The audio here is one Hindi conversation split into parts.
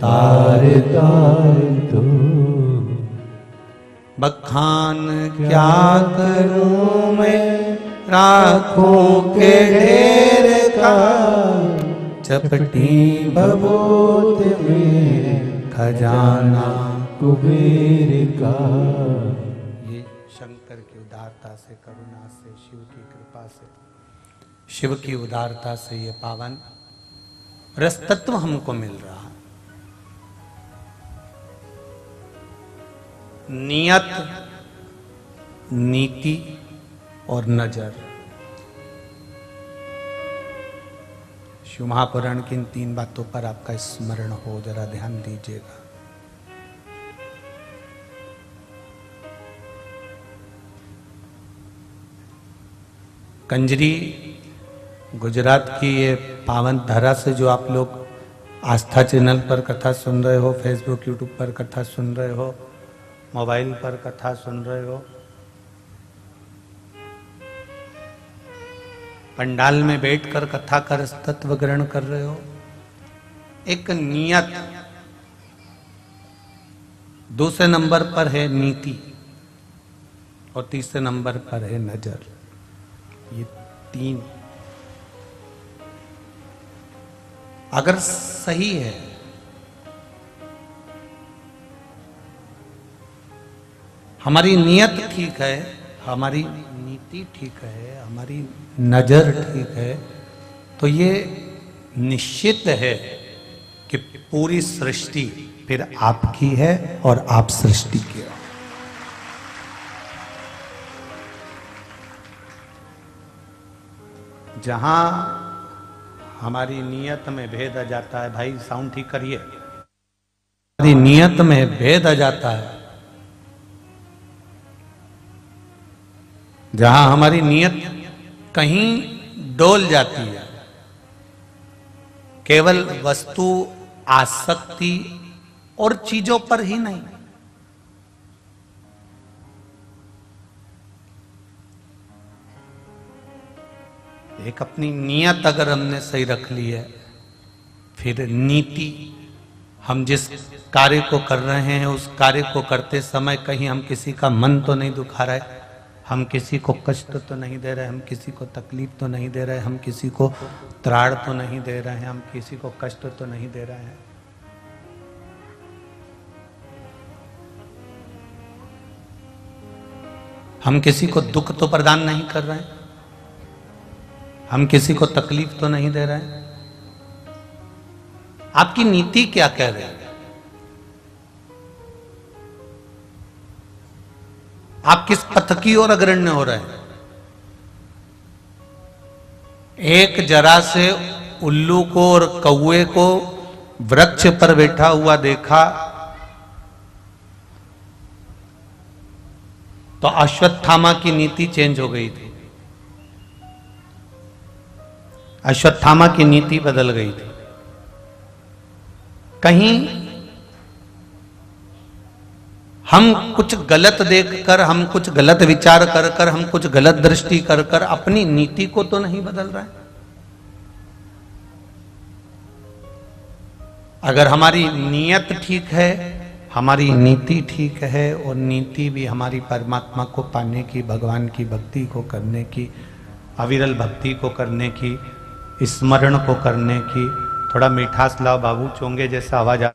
तार तार तो बखान क्या करूं मैं राखों के ढेर का, चपटी भभूत में खजाना कुबेर का। ये शंकर की उदारता से, करुणा से, शिव की कृपा से, शिव की उदारता से ये पावन रस तत्व हमको मिल रहा है। नियत, नीति और नजर, शिव महापुराण की इन 3 बातों पर आपका स्मरण हो, जरा ध्यान दीजिएगा। कंजरी गुजरात की ये पावन धरा से जो आप लोग आस्था चैनल पर कथा सुन रहे हो, फेसबुक यूट्यूब पर कथा सुन रहे हो, मोबाइल पर कथा सुन रहे हो, पंडाल में बैठकर कथा का तत्व ग्रहण कर रहे हो, एक नियत, दूसरे नंबर पर है नीति और तीसरे नंबर पर है नजर। ये 3 अगर सही है, हमारी नियत ठीक है, हमारी नीति ठीक है, हमारी नजर ठीक है, तो ये निश्चित है कि पूरी सृष्टि फिर आपकी है और आप सृष्टि के हो। जहां हमारी नियत में भेद आ जाता है, भाई साउंड ठीक करिए, हमारी नियत में भेद आ जाता है, जहां हमारी नियत कहीं डोल जाती है, केवल वस्तु आसक्ति और चीजों पर ही नहीं, एक अपनी नियत अगर हमने सही रख ली है, फिर नीति, हम जिस कार्य को कर रहे हैं उस कार्य को करते समय कहीं हम किसी का मन तो नहीं दुखा रहे, हम किसी को कष्ट तो नहीं दे रहे, हम किसी को तकलीफ तो नहीं दे रहे, हम किसी को त्राण तो नहीं दे रहे हैं, हम किसी को कष्ट तो नहीं दे रहे हैं। हम किसी को दुख तो प्रदान नहीं कर रहे हैं, हम किसी को तकलीफ तो नहीं दे रहे हैं। आपकी नीति क्या कह रही है? आप किस पथ की ओर अग्रण्य हो रहे हैं? एक जरा से उल्लू को और कौए को वृक्ष पर बैठा हुआ देखा तो अश्वत्थामा की नीति चेंज हो गई थी, अश्वत्थामा की नीति बदल गई थी। कहीं हम कुछ गलत देखकर, हम कुछ गलत विचार कर कर, हम कुछ गलत दृष्टि कर कर अपनी नीति को तो नहीं बदल रहे। अगर हमारी नीयत ठीक है, हमारी नीति ठीक है, और नीति भी हमारी परमात्मा को पाने की, भगवान की भक्ति को करने की, अविरल भक्ति को करने की, स्मरण को करने की। थोड़ा मीठास लाओ बाबू, चोंगे जैसा आवाज आ।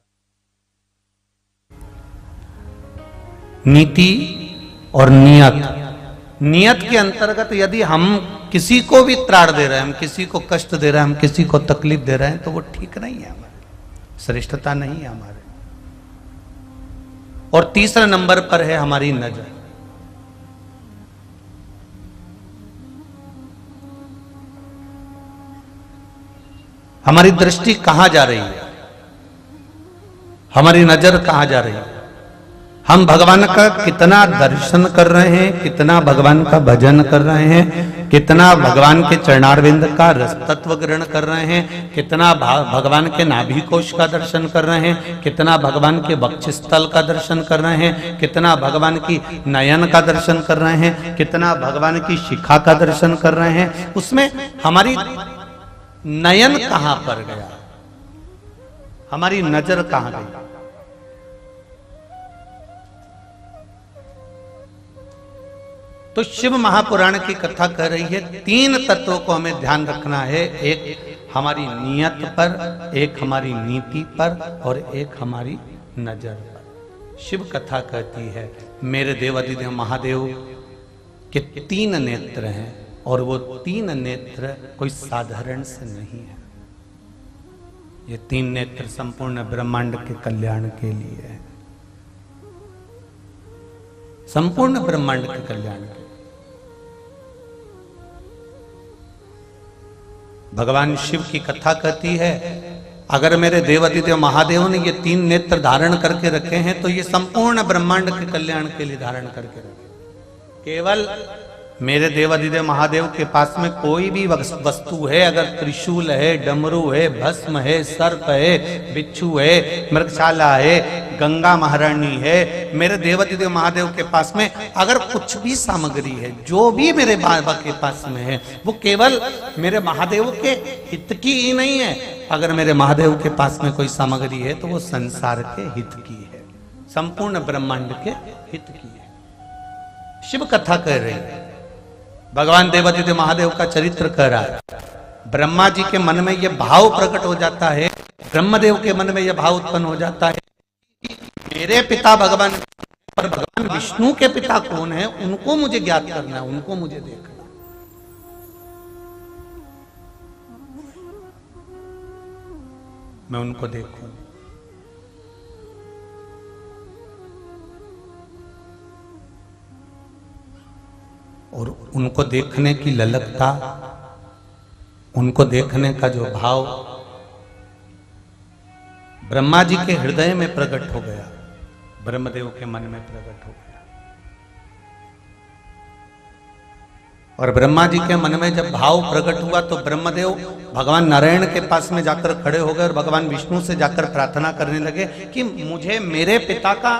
नीति और नियत, नियत के अंतर्गत यदि हम किसी को भी त्राण दे रहे हैं, हम किसी को कष्ट दे रहे हैं, हम किसी को तकलीफ दे रहे हैं, तो वो ठीक नहीं है, हमारे श्रेष्ठता नहीं है हमारे। और तीसरे नंबर पर है हमारी नजर। हमारी दृष्टि कहां जा रही है, हमारी नजर कहां जा रही है, हम भगवान का कितना दर्शन कर रहे हैं, कितना भगवान का भजन कर रहे हैं, कितना भगवान के चरणारविंद का रस तत्व ग्रहण कर रहे हैं, कितना भगवान के नाभि कोश का दर्शन कर रहे हैं, कितना भगवान के वक्षस्थल का दर्शन कर रहे हैं, कितना भगवान की नयन का दर्शन कर रहे हैं, कितना भगवान की शिखा का दर्शन कर रहे हैं। उसमें हमारी नयन कहां पर गया, हमारी नजर कहां गई? तो शिव महापुराण की कथा कह रही है 3 तत्वों को हमें ध्यान रखना है। एक हमारी नियत पर, एक हमारी नीति पर और एक हमारी नजर पर। शिव कथा कहती है मेरे देवाधिदेव महादेव के 3 नेत्र हैं और वो 3 नेत्र कोई साधारण से नहीं है। ये 3 नेत्र संपूर्ण ब्रह्मांड के कल्याण के लिए है, संपूर्ण ब्रह्मांड के कल्याण के। भगवान शिव की कथा कहती है अगर मेरे देवाधिदेव महादेव ने ये 3 नेत्र धारण करके रखे हैं तो ये संपूर्ण ब्रह्मांड के कल्याण के लिए धारण करके रखे। केवल मेरे देवाधिदेव महादेव के पास में कोई भी वस्तु है, अगर त्रिशूल है, डमरू है, भस्म है, सर्प है, बिच्छू है, मृगशाला है, गंगा महारानी है, मेरे देवाधिदेव महादेव के पास में अगर कुछ भी सामग्री है, जो भी मेरे बाबा के पास में है, वो केवल मेरे महादेव के हित की ही नहीं है। अगर मेरे महादेव के पास में कोई सामग्री है तो वो संसार के हित की है, संपूर्ण ब्रह्मांड के हित की है। शिव कथा कह रही है, भगवान देवाधिदेव महादेव का चरित्र कह रहा है। ब्रह्मा जी के मन में यह भाव प्रकट हो जाता है, ब्रह्मदेव के मन में यह भाव उत्पन्न हो जाता है कि मेरे पिता भगवान, पर भगवान विष्णु के पिता कौन है, उनको मुझे ज्ञात करना है, उनको मुझे देखना। मैं उनको देखूं। और उनको देखने की ललकता, उनको देखने का जो भाव ब्रह्मा जी के हृदय में प्रकट हो गया, ब्रह्मदेव के मन में प्रकट हो गया। और ब्रह्मा जी के मन में जब भाव प्रकट हुआ तो ब्रह्मदेव भगवान नारायण के पास में जाकर खड़े हो गए और भगवान विष्णु से जाकर प्रार्थना करने लगे कि मुझे मेरे पिता का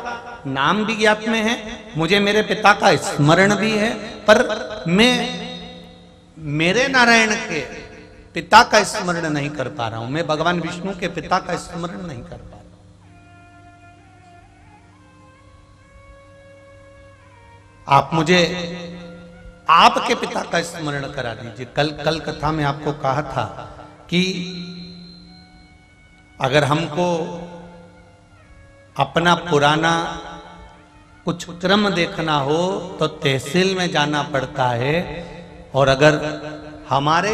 नाम भी ज्ञात में है, मुझे मेरे पिता का स्मरण भी है, पर मैं मेरे नारायण के पिता का स्मरण नहीं कर पा रहा हूं, मैं भगवान विष्णु के पिता का स्मरण नहीं कर पा रहा हूं। आप मुझे आपके पिता का स्मरण करा दीजिए। कल कथा में आपको कहा था कि अगर हमको अपना पुराना कुछ क्रम देखना हो तो तहसील में जाना पड़ता है, और अगर हमारे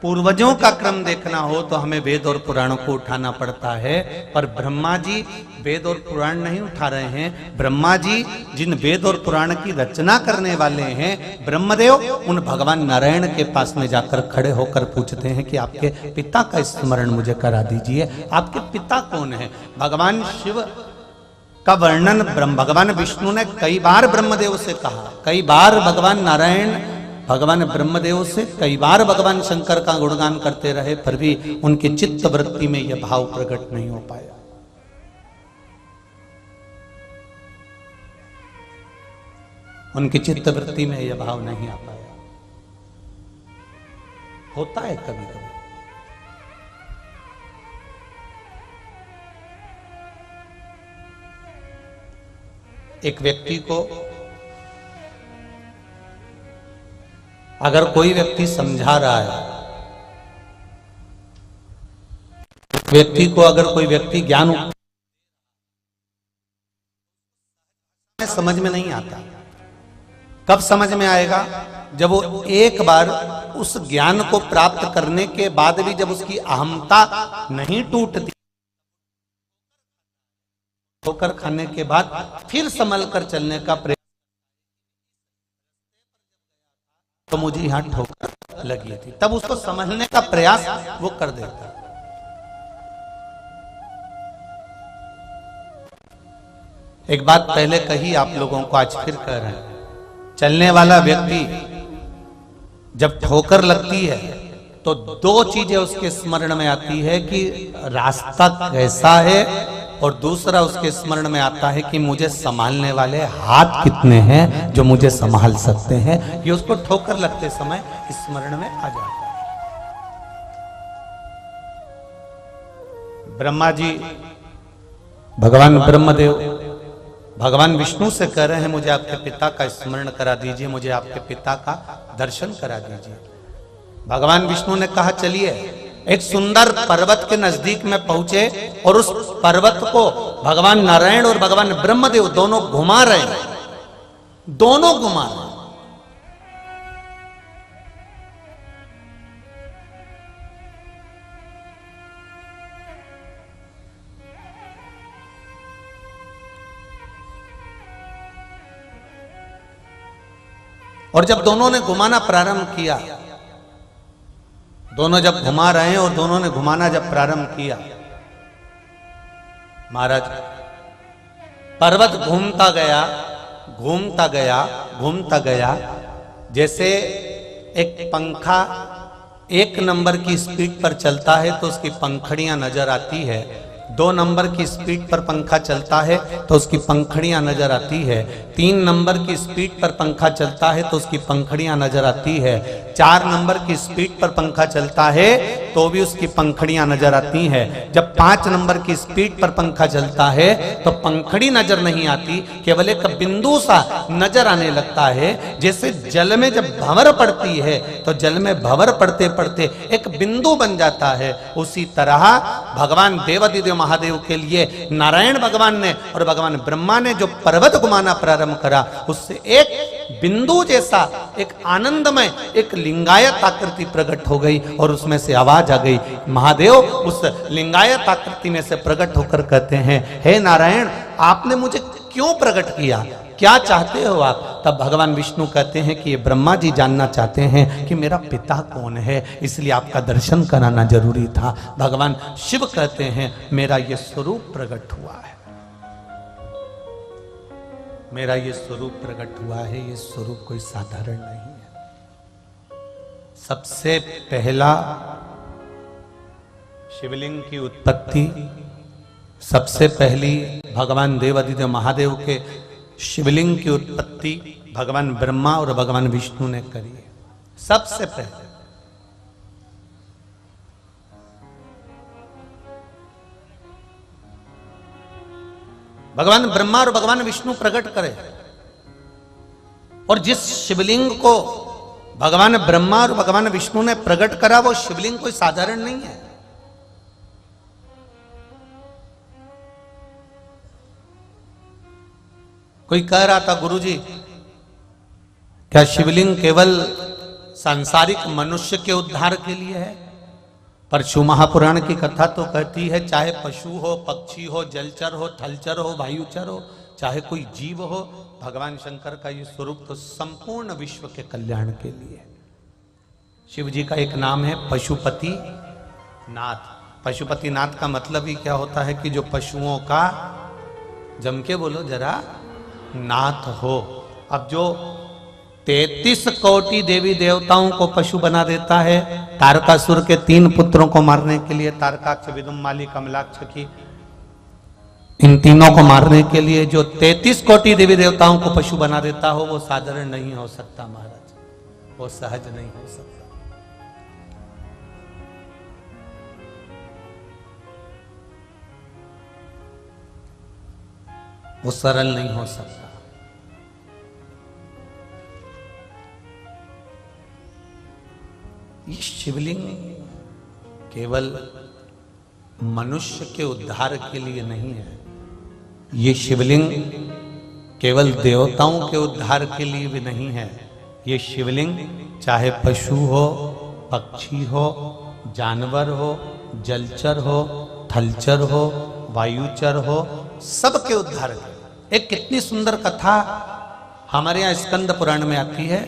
पूर्वजों का क्रम देखना हो तो हमें वेद और पुराणों को उठाना पड़ता है। पर ब्रह्मा जी वेद और पुराण नहीं उठा रहे हैं। ब्रह्मा जी जिन वेद और पुराण की रचना करने वाले हैं, ब्रह्मदेव उन भगवान नारायण के पास में जाकर खड़े होकर पूछते हैं कि आपके पिता का स्मरण मुझे करा दीजिए। आपके पिता कौन है? भगवान शिव का वर्णन भगवान विष्णु ने कई बार ब्रह्मदेव से कहा, कई बार भगवान नारायण भगवान ब्रह्मदेव से कई बार भगवान शंकर का गुणगान करते रहे, फिर भी उनके चित्त वृत्ति में यह भाव प्रकट नहीं हो पाया। उनकी चित्त वृत्ति में यह भाव नहीं आ पाया। होता है कभी कभी। एक व्यक्ति को अगर कोई व्यक्ति समझा रहा है, व्यक्ति को अगर कोई व्यक्ति ज्ञान समझ में नहीं आता, कब समझ में आएगा? जब वो एक बार उस ज्ञान को प्राप्त करने के बाद भी जब उसकी अहमता नहीं टूटती, ठोकर खाने के बाद फिर संभल कर चलने का प्रयास, तो मुझे यहां ठोकर लगी थी, तब उसको समझने का प्रयास वो कर देता। एक बात पहले कही आप लोगों को, आज फिर कह रहे हैं। चलने वाला व्यक्ति जब ठोकर लगती है तो 2 चीजें उसके स्मरण में आती है कि रास्ता कैसा है, और दूसरा उसके स्मरण में आता है कि मुझे संभालने वाले हाथ कितने हैं जो मुझे संभाल सकते हैं। ये उसको ठोकर लगते समय स्मरण में आ जाता है। ब्रह्मा जी भगवान ब्रह्मदेव भगवान विष्णु से कह रहे हैं मुझे आपके पिता का स्मरण करा दीजिए, मुझे आपके पिता का दर्शन करा दीजिए। भगवान विष्णु ने कहा चलिए। एक सुंदर पर्वत के नजदीक में पहुंचे और उस पर्वत को भगवान नारायण और भगवान ब्रह्मदेव दोनों घुमा रहे हैं, दोनों घुमा रहे हैं। और जब दोनों ने घुमाना प्रारंभ किया, दोनों जब घुमा रहे हैं और दोनों ने घुमाना जब प्रारंभ किया, महाराज पर्वत घूमता गया घूमता गया घूमता गया, जैसे एक पंखा 1 नंबर की स्पीड पर चलता है तो उसकी पंखड़ियां नजर आती है, 2 नंबर की स्पीड पर पंखा चलता है तो उसकी पंखड़ियां नजर आती है, 3 नंबर की स्पीड पर पंखा चलता है तो उसकी पंखड़ियां नजर आती है, 4 नंबर की स्पीड पर पंखा चलता है तो भी उसकी पंखड़ियां नजर आती है। जब 5 नंबर की स्पीड पर पंखा चलता है तो पंखड़ी नजर नहीं आती, केवल एक बिंदु सा नजर आने लगता है। जैसे जल में जब भंवर पड़ती है तो जल में भंवर पड़ते पड़ते एक बिंदु बन जाता है, उसी तरह भगवान देवादिदेव महादेव के लिए नारायण भगवान ने और भगवान ब्रह्मा ने जो पर्वत घुमाना प्रारंभ करा, उससे एक बिंदु जैसा एक आनंदमय एक लिंगायत आकृति प्रकट हो गई और उसमें से आवाज आ गई। महादेव उस लिंगायत आकृति में से प्रकट होकर कहते हैं, हे नारायण आपने मुझे क्यों प्रकट किया, क्या चाहते हो आप? तब भगवान विष्णु कहते हैं कि ये ब्रह्मा जी जानना चाहते हैं कि मेरा पिता कौन है, इसलिए आपका दर्शन कराना जरूरी था। भगवान शिव कहते हैं मेरा ये स्वरूप प्रकट हुआ है, मेरा ये स्वरूप प्रकट हुआ है, ये स्वरूप कोई साधारण नहीं है। सबसे पहला शिवलिंग की उत्पत्ति, सबसे पहली भगवान देवादिदेव महादेव के शिवलिंग की उत्पत्ति भगवान ब्रह्मा और भगवान विष्णु ने करी है। सबसे पहले भगवान ब्रह्मा और भगवान विष्णु प्रकट करे, और जिस शिवलिंग को भगवान ब्रह्मा और भगवान विष्णु ने प्रकट करा वो शिवलिंग कोई साधारण नहीं है। कोई कह रहा था गुरुजी क्या शिवलिंग केवल सांसारिक मनुष्य के उद्धार के लिए है? पर शिव महापुराण की कथा तो कहती है चाहे पशु हो, पक्षी हो, जलचर हो, थलचर हो, वायुचर हो, चाहे कोई जीव हो, भगवान शंकर का ये स्वरूप तो संपूर्ण विश्व के कल्याण के लिए। शिव जी का एक नाम है पशुपति नाथ। पशुपति नाथ का मतलब ही क्या होता है कि जो पशुओं का, जम के बोलो जरा, नाथ हो। अब जो 33 कोटि देवी देवताओं को पशु बना देता है, तारकासुर के 3 पुत्रों को मारने के लिए, तारकाक्ष, विदुम्माली, कमलाक्ष की, इन तीनों को मारने के लिए जो 33 कोटि देवी देवताओं को पशु बना देता हो वो साधारण नहीं हो सकता महाराज, वो सहज नहीं हो सकता। वो सरल नहीं हो सकता। ये शिवलिंग केवल मनुष्य के उद्धार के लिए नहीं है, ये शिवलिंग केवल देवताओं के उद्धार के लिए भी नहीं है। ये शिवलिंग चाहे पशु हो, पक्षी हो, जानवर हो, जलचर हो, थलचर हो, वायुचर हो, सबके उद्धार के। एक कितनी सुंदर कथा हमारे यहां स्कंद पुराण में आती है,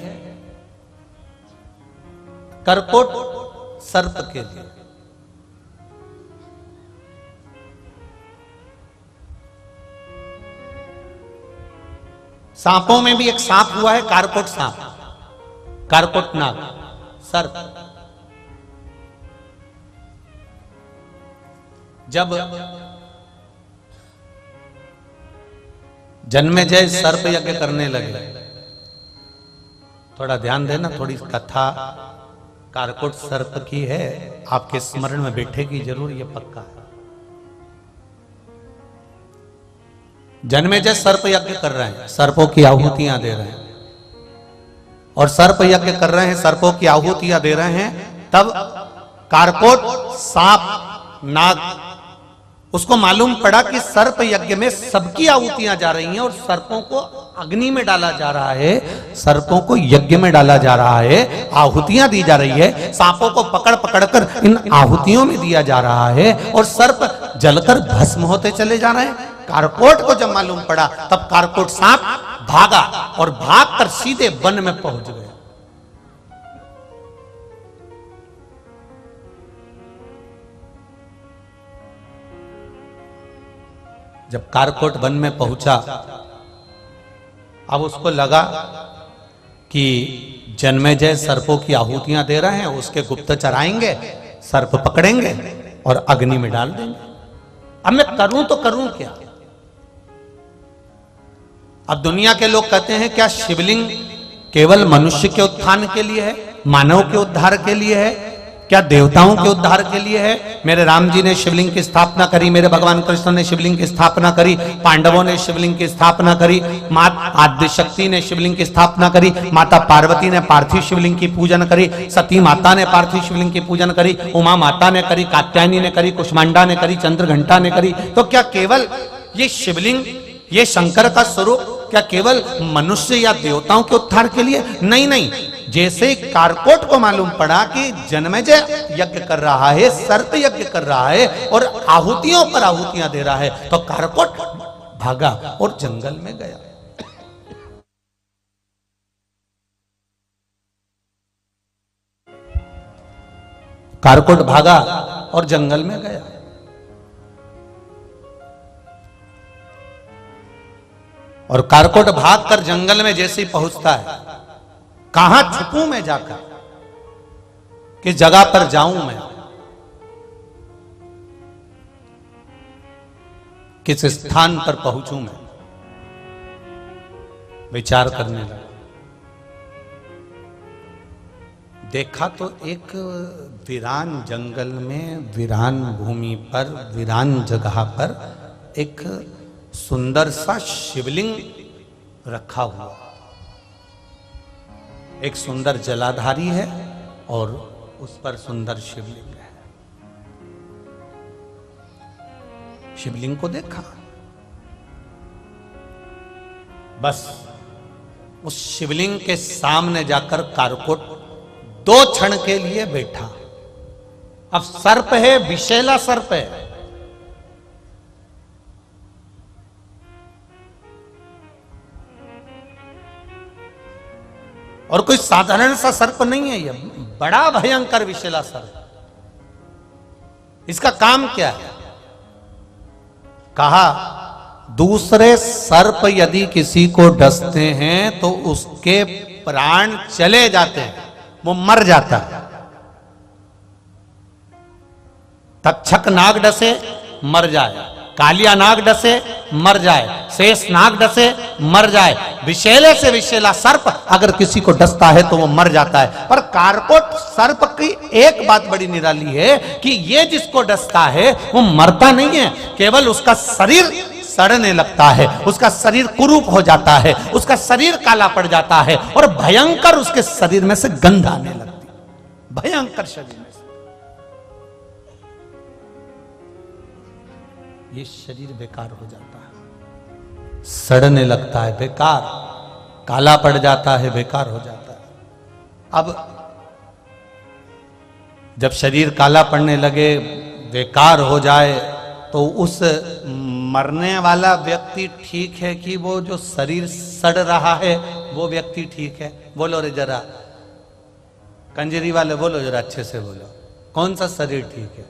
करकोट सर्प के लिए। सांपों में भी एक सांप हुआ है, कारकोट सांप, कारकोट नाग, सर्प। जब जन्मेजय सर्प यज्ञ करने लगे, थोड़ा ध्यान देना, थोड़ी कथा कारकोट सर्प की है, आपके स्मरण में बैठेगी जरूर, ये पक्का है। जन्मेजय सर्प यज्ञ कर रहे हैं, सर्पों की आहुतियां दे रहे हैं, और सर्प यज्ञ कर रहे हैं, सर्पों की आहुतियां दे रहे हैं। तब कारकोट सांप नाग, उसको मालूम पड़ा कि सर्प यज्ञ में सबकी आहुतियां जा रही हैं और सर्पों को अग्नि में डाला जा रहा है, सर्पों को यज्ञ में डाला जा रहा है, आहुतियां दी जा रही है, सांपों को पकड़ पकड़कर इन आहुतियों में दिया जा रहा है और सर्प जलकर भस्म होते चले जा रहे हैं। कारकोट को जब मालूम पड़ा तब कारकोट सांप भागा और भागकर सीधे वन में पहुंच गया। जब कारकोट वन में पहुंचा, अब उसको लगा कि जन्मेजय सर्पों की आहुतियां दे रहे हैं, उसके गुप्तचर आएंगे, सर्प पकड़ेंगे और अग्नि में डाल देंगे। अब मैं करूं तो करूं क्या? अब दुनिया के लोग कहते हैं क्या शिवलिंग केवल मनुष्य के उत्थान के लिए है, मानव के उद्धार के लिए है, क्या देवताओं के उद्धार के लिए है? मेरे राम जी ने शिवलिंग की स्थापना करी, मेरे भगवान कृष्ण ने शिवलिंग की स्थापना करी, पांडवों ने शिवलिंग की स्थापना करी, माता आद्यशक्ति ने शिवलिंग की स्थापना करी, माता पार्वती ने पार्थिव शिवलिंग की पूजन करी, सती माता ने पार्थिव शिवलिंग की पूजन करी, उमा माता ने करी, कात्यायनी ने करी, कुष्मांडा ने करी, चंद्रघंटा ने करी। तो क्या केवल ये शिवलिंग, ये शंकर का स्वरूप क्या केवल मनुष्य या देवताओं के उद्धार के लिए? नहीं नहीं, जैसे कारकोट को मालूम पड़ा कि जन्मेजय यज्ञ कर रहा है, सर्प यज्ञ कर रहा है और आहुतियों पर आहुतियां दे रहा है, तो कारकोट भागा और जंगल में गया। कारकोट भागा और जंगल में गया। और कारकोट भागकर जंगल में जैसे ही पहुंचता है, कहां छुपूं मैं जाकर, किस जगह पर जाऊं मैं, किस स्थान पर पहुंचूं मैं, विचार करने लगा। देखा तो एक वीरान जंगल में, वीरान भूमि पर, वीरान जगह पर एक सुंदर सा शिवलिंग रखा हुआ, एक सुंदर जलाधारी है और उस पर सुंदर शिवलिंग है। शिवलिंग को देखा, बस उस शिवलिंग के सामने जाकर कारकोट 2 क्षण के लिए बैठा। अब सर्प है, विषैला सर्प है, और कोई साधारण सा सर्प नहीं है, ये बड़ा भयंकर विषैला सर्प। इसका काम क्या है? कहा दूसरे सर्प यदि किसी को डसते हैं तो उसके प्राण चले जाते हैं, वो मर जाता है। तक्षक नाग डसे मर जाए, कालिया नाग डसे मर जाए, शेष नाग डसे मर जाए, विषैले से विषैला सर्प अगर किसी को डसता है तो वो मर जाता है। पर कारकोट सर्प की एक बात बड़ी निराली है कि ये जिसको डसता है वो मरता नहीं है, केवल उसका शरीर सड़ने लगता है, उसका शरीर कुरूप हो जाता है, उसका शरीर काला पड़ जाता है और भयंकर उसके शरीर में से गंध आने लगती है, भयंकर शरीर में से ये शरीर बेकार हो जाता है, सड़ने लगता है, बेकार, काला पड़ जाता है, बेकार हो जाता है। अब जब शरीर काला पड़ने लगे, बेकार हो जाए, तो उस मरने वाला व्यक्ति ठीक है कि वो जो शरीर सड़ रहा है वो व्यक्ति ठीक है? बोलो रे जरा, कंजरी वाले बोलो जरा, अच्छे से बोलो, कौन सा शरीर ठीक है?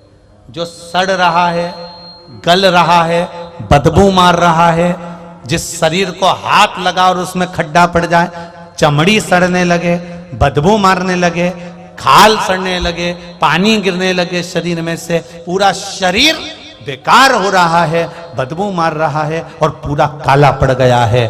जो सड़ रहा है, गल रहा है, बदबू मार रहा है, जिस शरीर को हाथ लगा और उसमें खड्डा पड़ जाए, चमड़ी सड़ने लगे, बदबू मारने लगे, खाल सड़ने लगे, पानी गिरने लगे शरीर में से, पूरा शरीर बेकार हो रहा है, बदबू मार रहा है और पूरा काला पड़ गया है,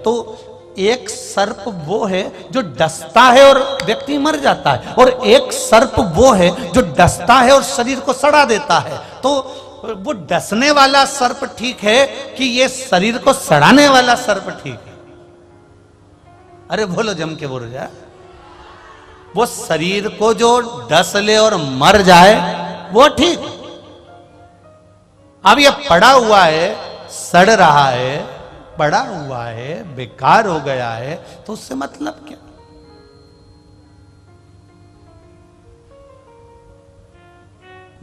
तो एक सर्प वो है जो डसता है और व्यक्ति मर जाता है, और एक सर्प वो है जो डसता है और शरीर को सड़ा देता है। तो वो डसने वाला सर्प ठीक है कि ये शरीर को सड़ाने वाला सर्प ठीक है? अरे बोलो, जम के बोलो जा। वो शरीर को जो डस ले और मर जाए वो ठीक। अब ये पड़ा हुआ है, सड़ रहा है, पड़ा हुआ है, बेकार हो गया है, तो उससे मतलब क्या?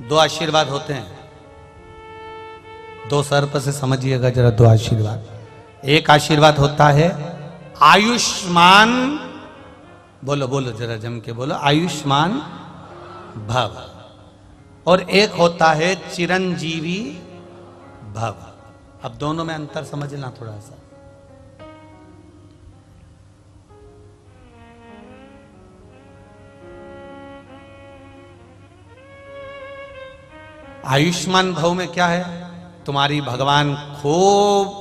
दो आशीर्वाद होते हैं, दो सर्प से समझिएगा जरा। दो आशीर्वाद, एक आशीर्वाद होता है आयुष्मान, बोलो बोलो जरा जम के बोलो, आयुष्मान भव। और एक होता है चिरंजीवी भव। अब दोनों में अंतर समझना थोड़ा सा। आयुष्मान भव में क्या है? तुम्हारी भगवान खूब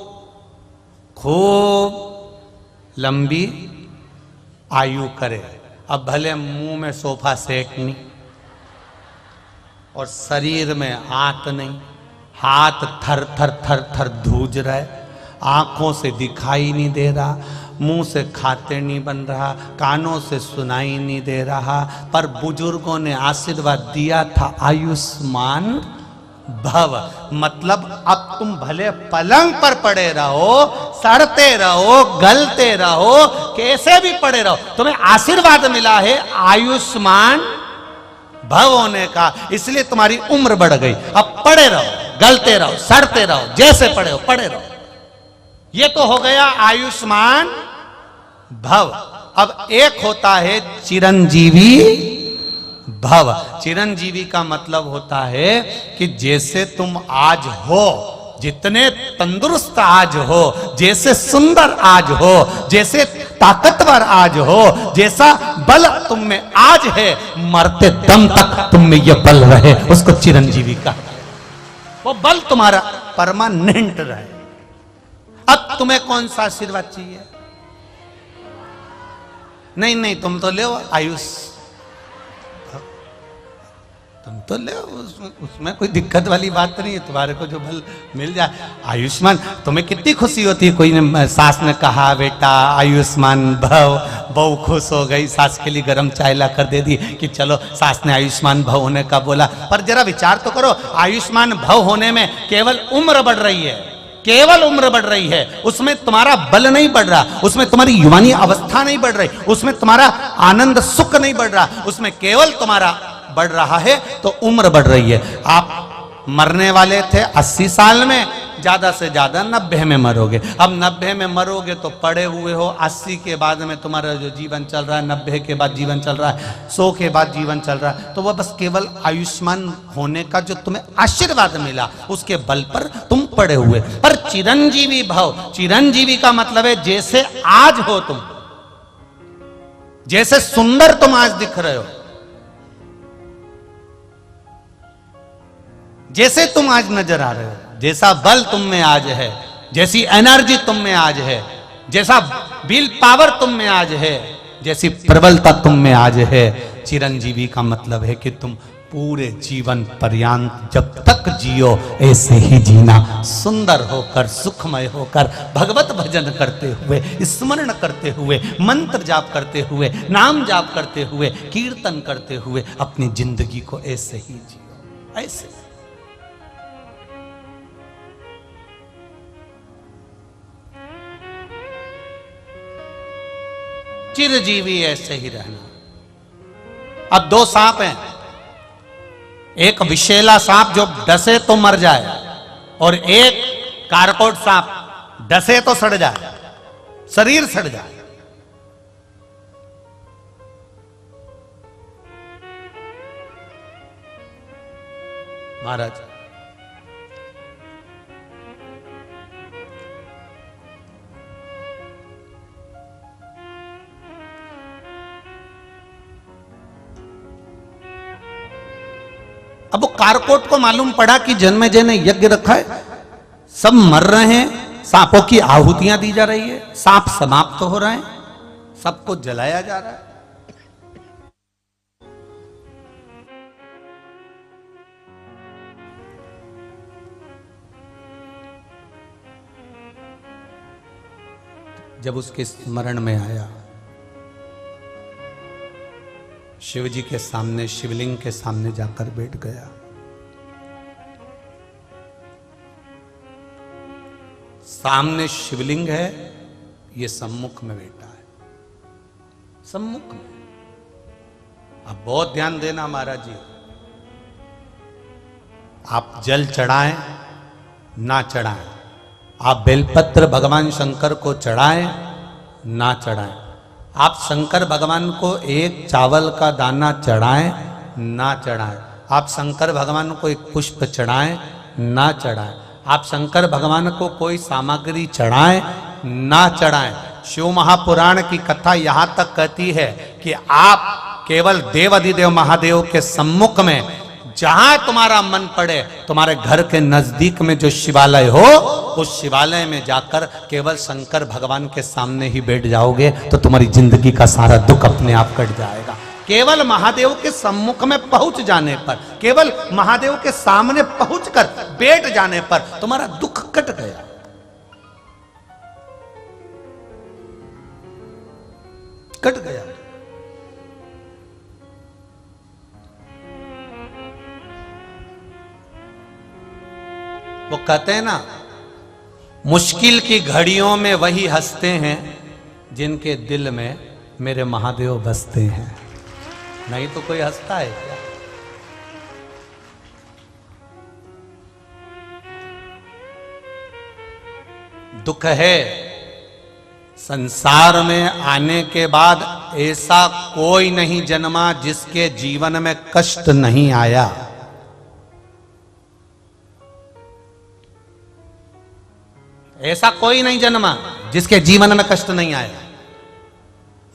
खूब लंबी आयु करे। अब भले मुंह में सोफा सेट नहीं, और शरीर में आंत नहीं, हाथ थर थर थर थर धूज रहे, आंखों से दिखाई नहीं दे रहा, मुंह से खाते नहीं बन रहा, कानों से सुनाई नहीं दे रहा, पर बुजुर्गों ने आशीर्वाद दिया था आयुष्मान भव। मतलब अब तुम भले पलंग पर पड़े रहो, सड़ते रहो, गलते रहो, कैसे भी पड़े रहो, तुम्हें आशीर्वाद मिला है आयुष्मान भव होने का, इसलिए तुम्हारी उम्र बढ़ गई। अब पड़े रहो, गलते रहो, सड़ते रहो, जैसे पड़े हो पड़े रहो। ये तो हो गया आयुष्मान भव। अब एक होता है चिरंजीवी भव। चिरंजीवी का मतलब होता है कि जैसे तुम आज हो, जितने तंदुरुस्त आज हो, जैसे सुंदर आज हो, जैसे ताकतवर आज हो, जैसा बल तुम में आज है, मरते दम तक तुम में यह बल रहे, उसको चिरंजीवी का, वो बल तुम्हारा परमानेंट रहे। अब तुम्हें कौन सा आशीर्वाद चाहिए? नहीं नहीं, तुम तो ले आयुष, तुम तो ले, उसमें कोई दिक्कत वाली बात नहीं है, तुम्हारे को जो बल मिल जाए। आयुष्मान, तुम्हें कितनी खुशी होती है, कोई ने, सास ने कहा बेटा आयुष्मान भव, बहू खुश हो गई, सास के लिए गर्म चाय ला कर दे दी कि चलो सास ने आयुष्मान भव होने का बोला। पर जरा विचार तो करो, आयुष्मान भव होने में केवल उम्र बढ़ रही है, केवल उम्र बढ़ रही है, उसमें तुम्हारा बल नहीं बढ़ रहा, उसमें तुम्हारी युवानी अवस्था नहीं बढ़ रही, उसमें तुम्हारा आनंद सुख नहीं बढ़ रहा, उसमें केवल तुम्हारा बढ़ रहा है तो उम्र बढ़ रही है। आप मरने वाले थे 80 साल में, ज्यादा से ज्यादा 90 में मरोगे। अब 90 में मरोगे तो पड़े हुए हो, 80 के बाद में तुम्हारा जो जीवन चल रहा है, 90 के बाद जीवन चल रहा है, 100 के बाद जीवन चल रहा है, तो वह बस केवल आयुष्मान होने का जो तुम्हें आशीर्वाद मिला, उसके बल पर तुम पड़े हुए। पर चिरंजीवी भव, चिरंजीवी का मतलब है जैसे आज हो तुम, जैसे सुंदर तुम आज दिख रहे हो, जैसे तुम आज नजर आ रहे हो, जैसा बल तुम में आज है, जैसी एनर्जी तुम में आज है, जैसा विल पावर तुम में आज है, जैसी प्रबलता तुम में आज है। चिरंजीवी का मतलब है कि तुम पूरे जीवन पर्यंत जब तक जियो ऐसे ही जीना, सुंदर होकर, सुखमय होकर, भगवत भजन करते हुए, स्मरण करते हुए, मंत्र जाप करते हुए, नाम जाप करते हुए, कीर्तन करते हुए अपनी जिंदगी को ऐसे ही जियो, ऐसे। चिरजीवी ऐसे ही रहना। अब दो सांप हैं, एक विषैला सांप जो डसे तो मर जाए, और एक कारकोट सांप डसे तो सड़ जाए, शरीर सड़ जाए। महाराज अब वो कारकोट को मालूम पड़ा कि जन्मेजय ने यज्ञ रखा है, सब मर रहे हैं, सांपों की आहुतियां दी जा रही है, सांप समाप्त हो रहे हैं, सबको जलाया जा रहा है। जब उसके स्मरण में आया, शिव जी के सामने, शिवलिंग के सामने जाकर बैठ गया। सामने शिवलिंग है, ये सम्मुख में बैठा है, सम्मुख में। अब बहुत ध्यान देना महाराज जी, आप जल चढ़ाएं ना चढ़ाएं, आप बेलपत्र भगवान शंकर को चढ़ाएं ना चढ़ाएं, आप शंकर भगवान को एक चावल का दाना चढ़ाएं ना चढ़ाएं, आप शंकर भगवान को एक पुष्प चढ़ाएं ना चढ़ाएं, आप शंकर भगवान को कोई सामग्री चढ़ाएं ना चढ़ाएं। शिव महापुराण की कथा यहां तक कहती है कि आप केवल देव अधिदेव महादेव के सम्मुख में, जहां तुम्हारा मन पड़े, तुम्हारे घर के नजदीक में जो शिवालय हो, उस शिवालय में जाकर केवल शंकर भगवान के सामने ही बैठ जाओगे तो तुम्हारी जिंदगी का सारा दुख अपने आप कट जाएगा। केवल महादेव के सम्मुख में पहुंच जाने पर, केवल महादेव के सामने पहुंचकर बैठ जाने पर तुम्हारा दुख कट गया। कट गया। वो कहते हैं ना, मुश्किल की घड़ियों में वही हंसते हैं जिनके दिल में मेरे महादेव बसते हैं। नहीं तो कोई हंसता है क्या? दुख है संसार में आने के बाद ऐसा कोई नहीं जन्मा जिसके जीवन में कष्ट नहीं आया। ऐसा कोई नहीं जन्मा जिसके जीवन में कष्ट नहीं आया।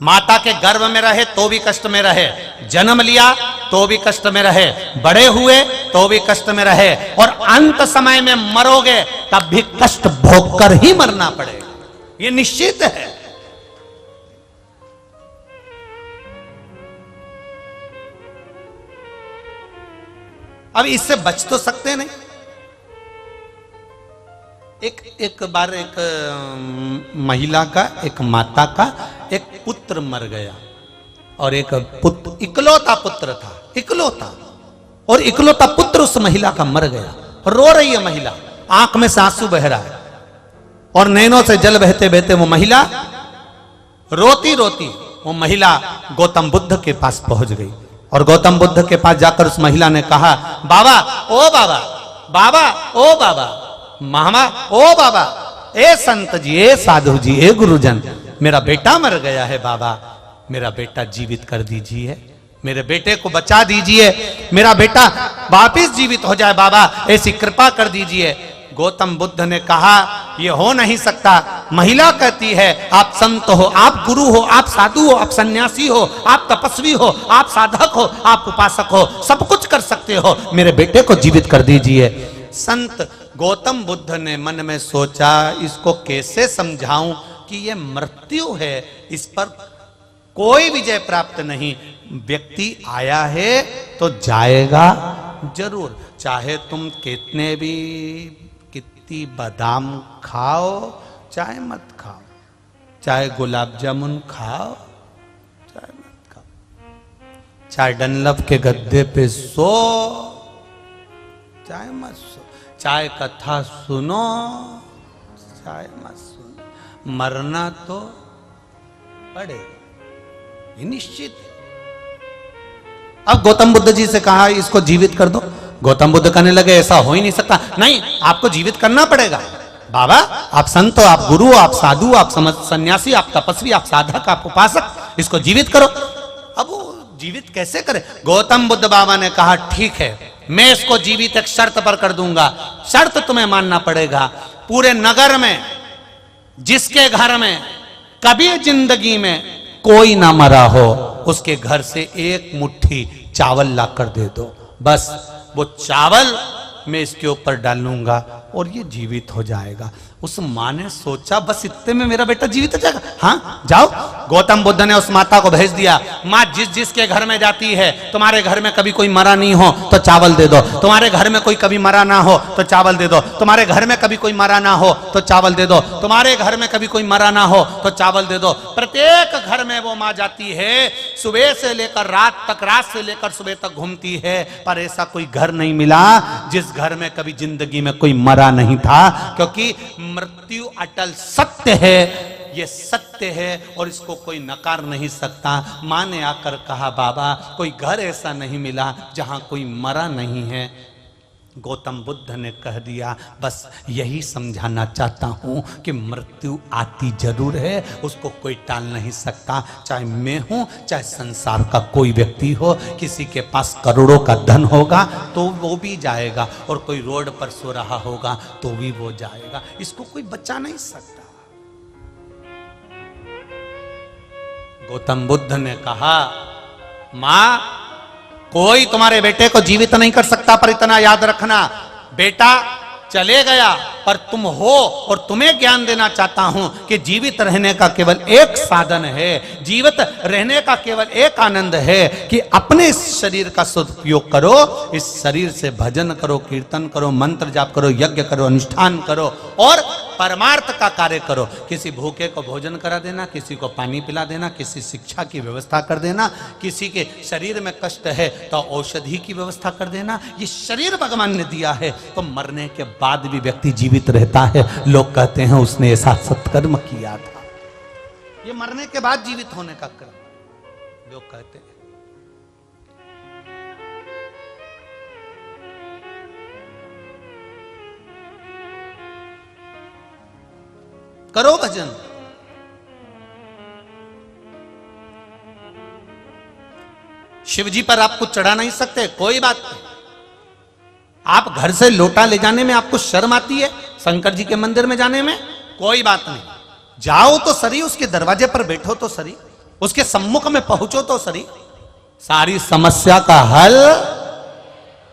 माता के गर्भ में रहे तो भी कष्ट में रहे, जन्म लिया तो भी कष्ट में रहे, बड़े हुए तो भी कष्ट में रहे, और अंत समय में मरोगे तब भी कष्ट भोग कर ही मरना पड़ेगा, ये निश्चित है। अब इससे बच तो सकते नहीं। एक बार एक महिला का, एक माता का एक पुत्र मर गया, और एक पुत्र, इकलौता पुत्र था, इकलौता, और इकलौता पुत्र उस महिला का मर गया। रो रही है महिला, आंख में से आंसू बह रहा है, और नैनों से जल बहते बहते वो महिला रोती रोती वो महिला गौतम बुद्ध के पास पहुंच गई। और गौतम बुद्ध के पास जाकर उस महिला ने कहा, बाबा ओ बाबा, बाबा ओ बाबा, मामा ओ बाबा, ए संत जी, ए साधु जी, ए गुरुजन, मेरा बेटा मर गया है बाबा, मेरा बेटा जीवित कर दीजिए, मेरे बेटे को बचा दीजिए, मेरा बेटा वापिस जीवित हो जाए बाबा, ऐसी कृपा कर दीजिए। गौतम बुद्ध ने कहा, यह हो नहीं सकता। महिला कहती है, आप संत हो, आप गुरु हो, आप साधु हो, आप सन्यासी हो, आप तपस्वी हो, आप साधक हो, आप उपासक हो, सब कुछ कर सकते हो, मेरे बेटे को जीवित कर दीजिए। संत गौतम बुद्ध ने मन में सोचा, इसको कैसे समझाऊं कि यह मृत्यु है, इस पर कोई विजय प्राप्त नहीं। व्यक्ति आया है तो जाएगा जरूर, चाहे तुम कितने भी कितनी बादाम खाओ, चाहे मत खाओ, चाहे गुलाब जामुन खाओ, चाहे मत खाओ, चाहे डनलप के गद्दे पे सो, चाहे मत सो, चाहे कथा सुनो, चाहे मत सुनो, मरना तो पड़ेगा, ये निश्चित है। अब गौतम बुद्ध जी से कहा, इसको जीवित कर दो। गौतम बुद्ध कहने लगे, ऐसा हो ही नहीं सकता, नहीं आपको जीवित करना पड़ेगा। बाबा आप संत हो, आप गुरु हो, आप साधु, आप सन्यासी, आप तपस्वी, आप साधक, आप उपासक, इसको जीवित करो। अब वो जीवित कैसे करे? गौतम बुद्ध बाबा ने कहा, ठीक है, मैं इसको जीवित एक शर्त पर कर दूंगा। शर्त तुम्हें मानना पड़ेगा, पूरे नगर में जिसके घर में कभी जिंदगी में कोई ना मरा हो, उसके घर से एक मुट्ठी चावल लाकर दे दो। बस वो चावल मैं इसके ऊपर डालूंगा, और ये जीवित हो जाएगा। उस माँ ने सोचा बस इतने में मेरा बेटा जीवित हो जाएगा, हाँ जाओ। गौतम बुद्ध ने उस माता को भेज दिया, माँ जिस जिसके घर में जाती है, तुम्हारे घर में कभी कोई मरा नहीं हो तो चावल दे दो, तुम्हारे घर में कोई कभी मरा ना हो तो चावल दे दो, तुम्हारे घर में कभी कोई मरा ना हो तो चावल दे दो, तुम्हारे घर में कभी कोई मरा ना हो तो चावल दे दो। प्रत्येक घर में वो माँ जाती है, सुबह से लेकर रात तक, रात से लेकर सुबह तक घूमती है, पर ऐसा कोई घर नहीं मिला जिस घर में कभी जिंदगी में कोई मरा नहीं था, क्योंकि मृत्यु अटल सत्य है, ये सत्य है और इसको कोई नकार नहीं सकता। मां ने आकर कहा बाबा कोई घर ऐसा नहीं मिला जहां कोई मरा नहीं है। गौतम बुद्ध ने कह दिया बस यही समझाना चाहता हूं कि मृत्यु आती जरूर है, उसको कोई टाल नहीं सकता। चाहे मैं हूं, चाहे संसार का कोई व्यक्ति हो, किसी के पास करोड़ों का धन होगा तो वो भी जाएगा, और कोई रोड पर सो रहा होगा तो भी वो जाएगा, इसको कोई बचा नहीं सकता। गौतम बुद्ध ने कहा मां कोई तुम्हारे बेटे को जीवित नहीं कर सकता, पर इतना याद रखना बेटा चले गया पर तुम हो, और तुम्हें ज्ञान देना चाहता हूं कि जीवित रहने का केवल एक साधन है, जीवित रहने का केवल एक आनंद है कि अपने इस शरीर का सदुपयोग करो, इस शरीर से भजन करो, कीर्तन करो, मंत्र जाप करो, यज्ञ करो, अनुष्ठान करो और परमार्थ का कार्य करो। किसी भूखे को भोजन करा देना, किसी को पानी पिला देना, किसी शिक्षा की व्यवस्था कर देना, किसी के शरीर में कष्ट है तो औषधि की व्यवस्था कर देना। ये शरीर भगवान ने दिया है, तो मरने के बाद भी व्यक्ति जीवित रहता है। लोग कहते हैं उसने ऐसा सत्कर्म किया था, ये मरने के बाद जीवित होने का कर्म लोग कहते हैं। करो भजन, शिव जी पर आप कुछ चढ़ा नहीं सकते, कोई बात नहीं। आप घर से लोटा ले जाने में आपको शर्म आती है, शंकर जी के मंदिर में जाने में कोई बात नहीं। जाओ तो सरी, उसके दरवाजे पर बैठो तो सरी, उसके सम्मुख में पहुंचो तो सरी। सारी समस्या का हल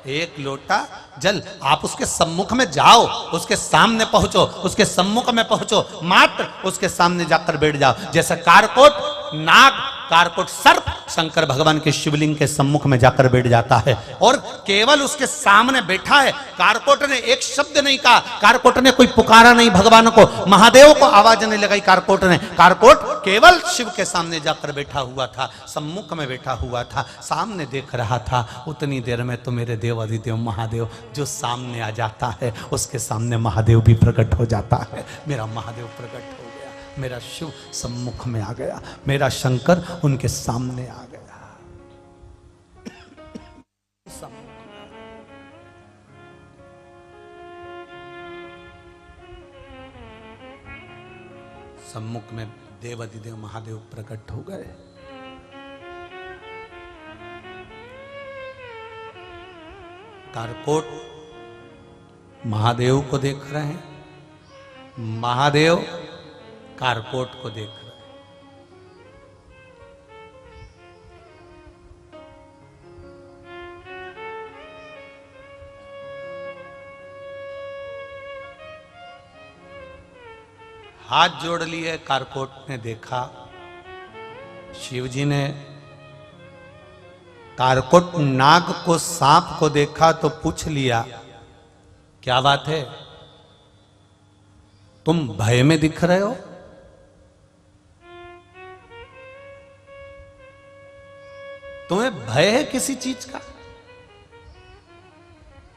एक लोटा जल। आप उसके सम्मुख में जाओ, उसके सामने पहुंचो, उसके सम्मुख में पहुंचो, मात्र उसके सामने जाकर बैठ जाओ। जैसे कारकोट नाग, कारकोट सर्प शंकर भगवान के शिवलिंग के सम्मुख में जाकर बैठ जाता है और केवल उसके सामने बैठा है। कारकोट ने एक शब्द नहीं कहा, कारकोट ने कोई पुकारा नहीं भगवान को, महादेव को आवाज नहीं लगाई कारकोट ने। कारकोट केवल शिव के सामने जाकर बैठा हुआ था, सम्मुख में बैठा हुआ था, सामने देख रहा था। उतनी देर में तो मेरे देवाधिदेव महादेव जो सामने आ जाता है, उसके सामने महादेव भी प्रकट हो जाता है। मेरा महादेव प्रकट हो गया, मेरा शिव सम्मुख में आ गया, मेरा शंकर उनके सामने आ गया। सम्मुख में देवाधिदेव महादेव प्रकट हो गए। कारकोट महादेव को देख रहे हैं, महादेव कारकोट को देख रहे हैं। हाथ जोड़ लिए, कारकोट ने देखा, शिव जी ने कारकोट नाग को, सांप को देखा तो पूछ लिया क्या बात है, तुम भय में दिख रहे हो? तुम्हें भय है किसी चीज का?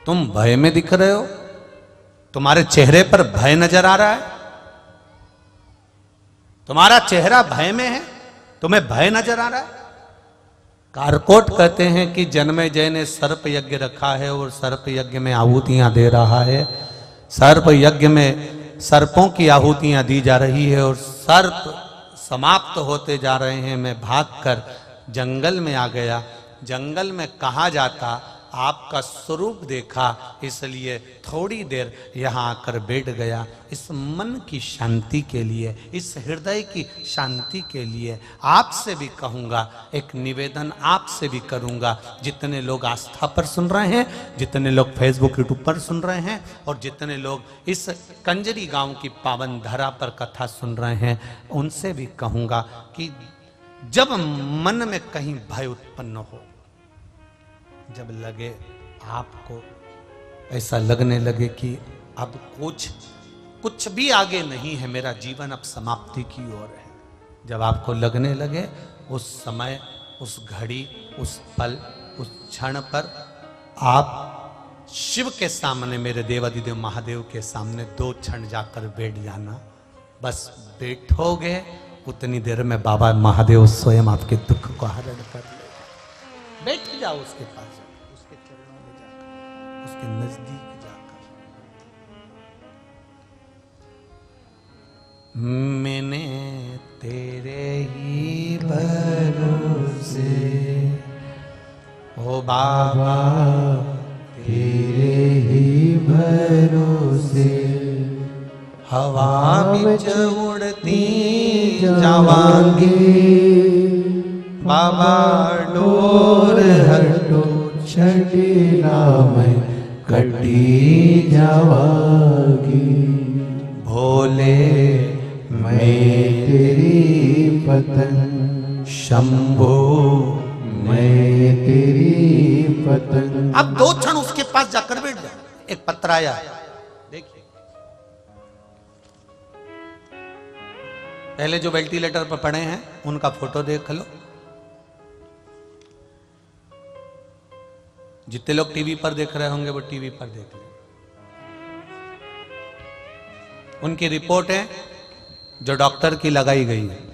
तुम भय में दिख रहे हो? तुम्हारे चेहरे पर भय नजर आ रहा है? तुम्हारा चेहरा भय में है, तुम्हें भय नजर आ रहा है? कारकोट कहते हैं कि जन्मेजय ने सर्प यज्ञ रखा है और सर्प यज्ञ में आहुतियां दे रहा है। सर्प यज्ञ में सर्पों की आहुतियां दी जा रही है और सर्प समाप्त होते जा रहे हैं। मैं भागकर जंगल में आ गया। जंगल में कहा जाता आपका स्वरूप देखा, इसलिए थोड़ी देर यहाँ आकर बैठ गया। इस मन की शांति के लिए, इस हृदय की शांति के लिए आपसे भी कहूँगा, एक निवेदन आपसे भी करूँगा। जितने लोग आस्था पर सुन रहे हैं, जितने लोग फेसबुक यूट्यूब पर सुन रहे हैं, और जितने लोग इस कंजरी गांव की पावन धरा पर कथा सुन रहे हैं, उनसे भी कहूँगा कि जब मन में कहीं भय उत्पन्न हो, जब लगे आपको ऐसा लगने लगे कि अब कुछ भी आगे नहीं है, मेरा जीवन अब समाप्ति की ओर है, जब आपको लगने लगे, उस समय, उस घड़ी, उस पल, उस क्षण पर आप शिव के सामने, मेरे देवादिदेव महादेव के सामने 2 क्षण जाकर बैठ जाना। बस बैठोगे, उतनी देर में बाबा महादेव स्वयं आपके दुख को हरण कर लेगा। बैठ जाओ उसके पास, उसके चरणों में जाकर, उसके नजदीक जाकर। मैंने तेरे ही भरोसे, ओ बाबा तेरे ही भरोसे, हवा बिच उड़ती जावांगे, बाबा डोर हटो छड़ीला में कटी जावांगी। भोले मैं तेरी पतंग, शंभो मैं तेरी पतंग। अब 2 क्षण उसके पास जाकर बैठ जाओ। एक पत्र आया, देखिए, पहले जो वेंटिलेटर पर पड़े हैं उनका फोटो देख लो। जितने लोग टीवी पर देख रहे होंगे वो टीवी पर देख लें। उनकी रिपोर्ट है जो डॉक्टर की लगाई गई है।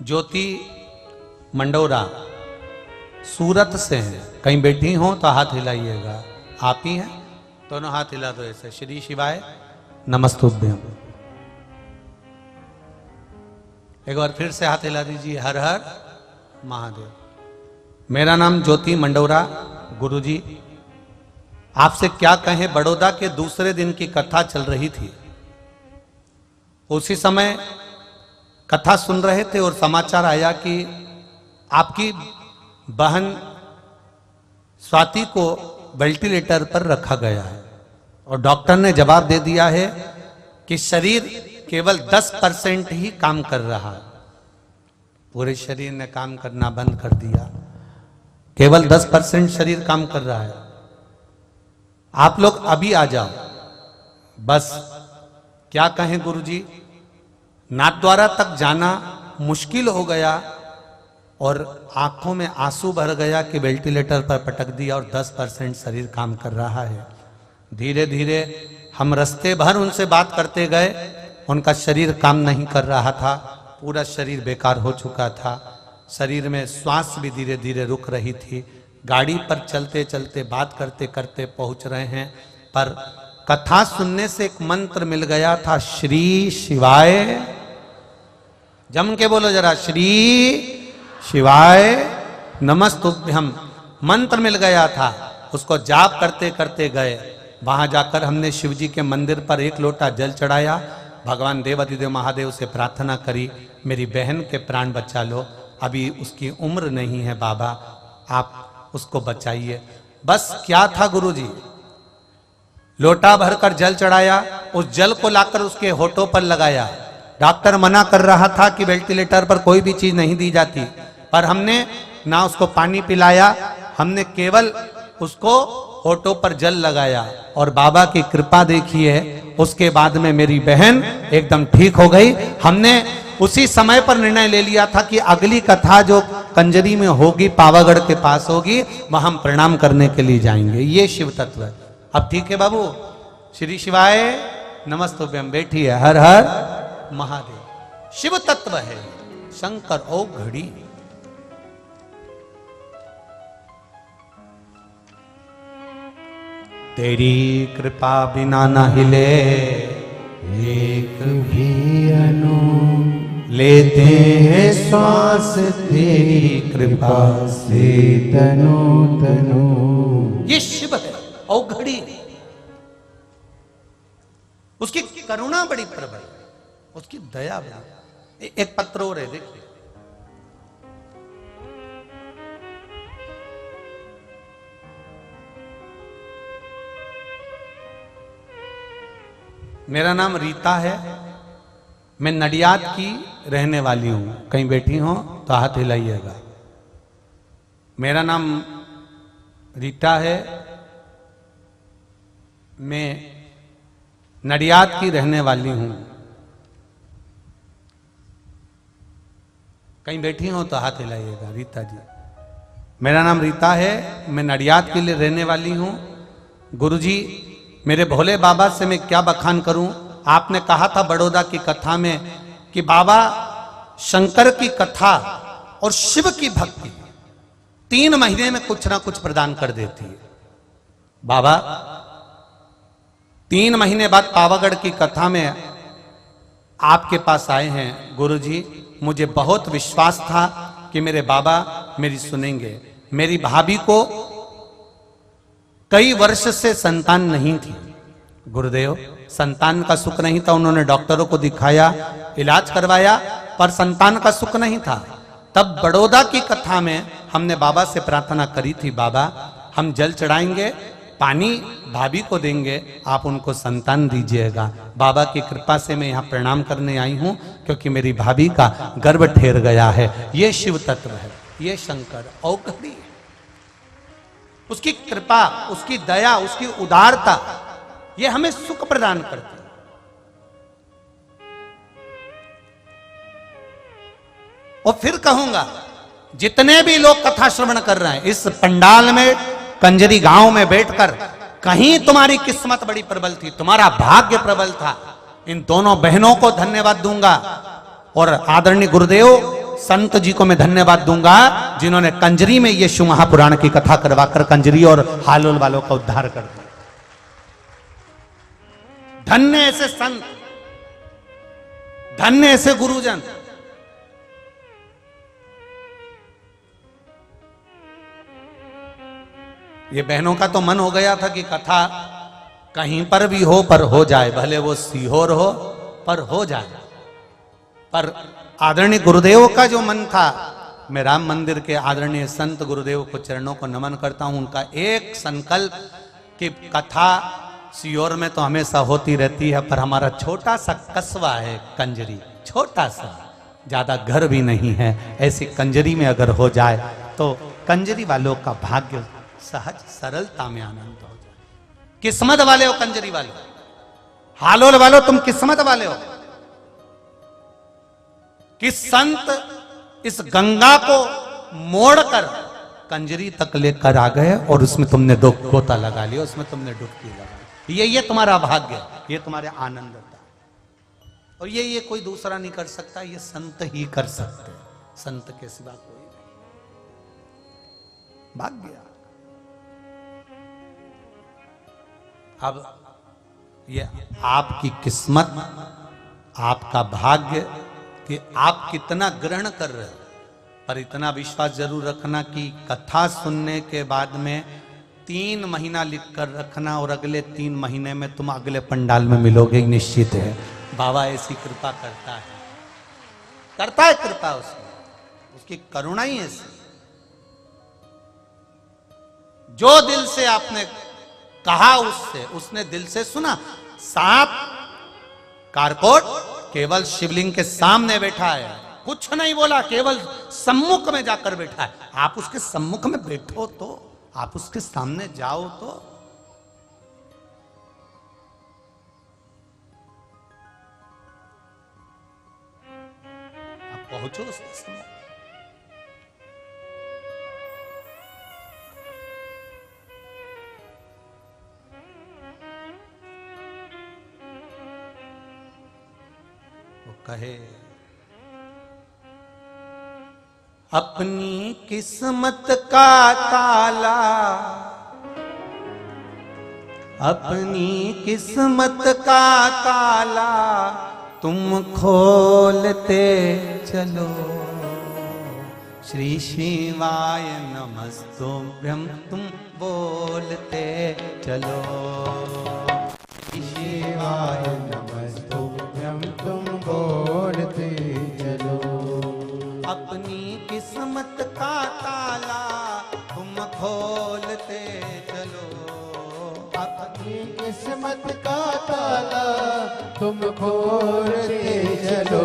ज्योति मंडोरा सूरत से हैं। कहीं बैठी हो तो हाथ हिलाइएगा। आप ही हैं? दोनों हाथ हिला दो ऐसे। श्री शिवाय नमस्तुभ्यम। एक बार फिर से हाथ हिला दीजिए। हर हर महादेव। मेरा नाम ज्योति मंडोरा। गुरुजी आपसे क्या कहें, बड़ौदा के दूसरे दिन की कथा चल रही थी। उसी समय कथा सुन रहे थे और समाचार आया कि आपकी बहन स्वाति को वेंटिलेटर पर रखा गया है और डॉक्टर ने जवाब दे दिया है कि शरीर केवल 10% ही काम कर रहा है। पूरे शरीर ने काम करना बंद कर दिया, केवल 10% शरीर काम कर रहा है। आप लोग अभी आ जाओ। बस क्या कहें गुरुजी, नाथद्वारा तक जाना मुश्किल हो गया और आंखों में आंसू भर गया कि वेंटिलेटर पर पटक दिया और 10% शरीर काम कर रहा है। धीरे धीरे हम रास्ते भर उनसे बात करते गए, उनका शरीर काम नहीं कर रहा था, पूरा शरीर बेकार हो चुका था। शरीर में श्वास भी धीरे धीरे रुक रही थी। गाड़ी पर चलते चलते बात करते करते पहुंच रहे हैं, पर कथा सुनने से एक मंत्र मिल गया था, श्री शिवाय। जम के बोलो जरा, श्री शिवाय नमस्तुभ्यम। मंत्र मिल गया था, उसको जाप करते करते गए। वहां जाकर हमने शिव जी के मंदिर पर 1 लोटा जल चढ़ाया, भगवान देवादिदेव महादेव से प्रार्थना करी, मेरी बहन के प्राण बचा लो, अभी उसकी उम्र नहीं है बाबा, आप उसको बचाइए। बस क्या था गुरुजी, लोटा भरकर जल चढ़ाया, उस जल को लाकर उसके होठों पर लगाया। डॉक्टर मना कर रहा था कि वेंटिलेटर पर कोई भी चीज नहीं दी जाती, पर हमने ना उसको पानी पिलाया, हमने केवल उसको होठों पर जल लगाया और बाबा की कृपा देखिए, उसके बाद में मेरी बहन एकदम ठीक हो गई। हमने उसी समय पर निर्णय ले लिया था कि अगली कथा जो कंजरी में होगी, पावागढ़ के पास होगी, वहां हम प्रणाम करने के लिए जाएंगे। ये शिव तत्व है। अब ठीक है बाबू, श्री शिवाय नमस्तुभ्यम। बैठिए। हर हर महादेव। शिव तत्व है। शंकर ओ घड़ी। तेरी कृपा बिना न हिले एक भी अनु लेते हैं श्वास तेरी कृपा से तनु तनु। ये शिव है औघड़ी, उसकी करुणा बड़ी प्रबल, उसकी दया बड़ी। एक पत्र और है, देखिए। मेरा नाम रीता है, मैं नडियाद की रहने वाली हूं। कहीं बैठी हो तो हाथ हिलाइएगा। मेरा नाम रीता है, मैं नडियाद की रहने वाली हूं। कहीं बैठी हो तो हाथ हिलाइएगा। रीता जी, मेरा नाम रीता है, मैं नडियाद के लिए रहने वाली हूं। गुरुजी, मेरे भोले बाबा से मैं क्या बखान करूं। आपने कहा था बड़ौदा की कथा में कि बाबा शंकर की कथा और शिव की भक्ति 3 महीने में कुछ ना कुछ प्रदान कर देती है। बाबा 3 महीने बाद पावागढ़ की कथा में आपके पास आए हैं। गुरुजी, मुझे बहुत विश्वास था कि मेरे बाबा मेरी सुनेंगे। मेरी भाभी को कई वर्ष से संतान नहीं थी। गुरुदेव, संतान का सुख नहीं था। उन्होंने डॉक्टरों को दिखाया, इलाज करवाया, पर संतान का सुख नहीं था। तब बड़ौदा की कथा में हमने बाबा से प्रार्थना करी थी, बाबा हम जल चढ़ाएंगे, पानी भाभी को देंगे, आप उनको संतान दीजिएगा। बाबा की कृपा से मैं यहाँ प्रणाम करने आई हूँ, क्योंकि मेरी भाभी का गर्भ ठहर गया है। ये शिव तत्व है, ये शंकर औघड़ी है। उसकी कृपा, उसकी दया, उसकी उदारता, ये हमें सुख प्रदान करती है। और फिर कहूंगा, जितने भी लोग कथा श्रवण कर रहे हैं इस पंडाल में, कंजरी गांव में बैठकर, कहीं तुम्हारी किस्मत बड़ी प्रबल थी, तुम्हारा भाग्य प्रबल था। इन दोनों बहनों को धन्यवाद दूंगा, और आदरणीय गुरुदेव संत जी को मैं धन्यवाद दूंगा, जिन्होंने कंजरी में ये शिव महापुराण की कथा करवाकर कंजरी और हालोल वालों का उद्धार कर दिया। धन्य ऐसे संत, धन्य ऐसे गुरुजन। ये बहनों का तो मन हो गया था कि कथा कहीं पर भी हो पर हो जाए, भले वो सीहोर हो पर हो जाए। पर आदरणीय गुरुदेव का जो मन था, मैं राम मंदिर के आदरणीय संत गुरुदेव को चरणों को नमन करता हूं। उनका एक संकल्प कि कथा सीहोर में तो हमेशा होती रहती है, पर हमारा छोटा सा कस्बा है कंजरी, छोटा सा, ज्यादा घर भी नहीं है, ऐसी कंजरी में अगर हो जाए तो कंजरी वालों का भाग्य सहज सरलता में आनंद हो जाए। किस्मत वाले हो कंजरी वाले, हालोल वालों तुम किस्मत वाले हो कि संत इस गंगा को मोड़कर कंजरी तक लेकर आ गए, और उसमें तुमने 2 गोता लगा लिया, उसमें तुमने डुबकी लगा ली। ये तुम्हारा भाग्य, ये तुम्हारे आनंद था। और ये कोई दूसरा नहीं कर सकता, ये संत ही कर सकते, संत के सिवा कोई नहीं। भाग्य। अब ये आपकी किस्मत, आपका भाग्य कि आप कितना ग्रहण कर रहे हो। पर इतना विश्वास जरूर रखना कि कथा सुनने के बाद में 3 महीना लिख कर रखना, और अगले 3 महीने में तुम अगले पंडाल में मिलोगे, निश्चित है। बाबा ऐसी कृपा करता है, करता है कृपा, उसकी करुणा ही ऐसी। जो दिल से आपने कहा उससे, उसने दिल से सुना। सांप कारकोट केवल शिवलिंग के सामने बैठा है, कुछ नहीं बोला, केवल सम्मुख में जाकर बैठा है। आप उसके सम्मुख में बैठो तो, आप उसके सामने जाओ तो। आप पहुंचो उसके सामने। कहे अपनी किस्मत का ताला अपनी किस्मत का ताला तुम खोलते चलो। श्री शिवाय नमस्तुभ्यं तुम बोलते चलो। श्री शिवाय नमस्तुभ्यं तुम बोलते चलो। अपनी किस्मत का ताला तुम खोलते चलो। अपनी किस्मत का ताला तुम खोलते चलो।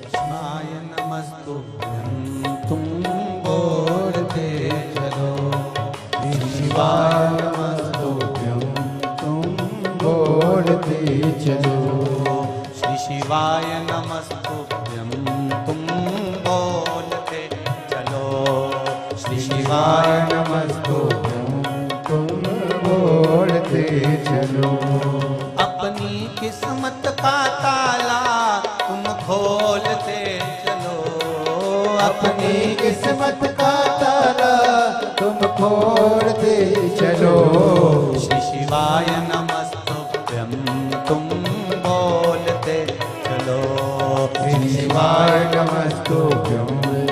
शिवाय नमस्तुभ्यं तुम बोलते चलो। शिवाय नमस्तुभ्यं तुम बोलते चलो। श्री शिवाय नमस्तुभ्यं तुम बोलते चलो। श्री शिवाय नमस्तुभ्यं तुम बोलते चलो। अपनी किस्मत का ताला तुम खोलते चलो। अपनी किस्मत का ताला तुम खोलते चलो। श्री शिवाय नमस्तुभ्यं तुम बोलते चलो। श्री शिवाय नमस्तुभ्यं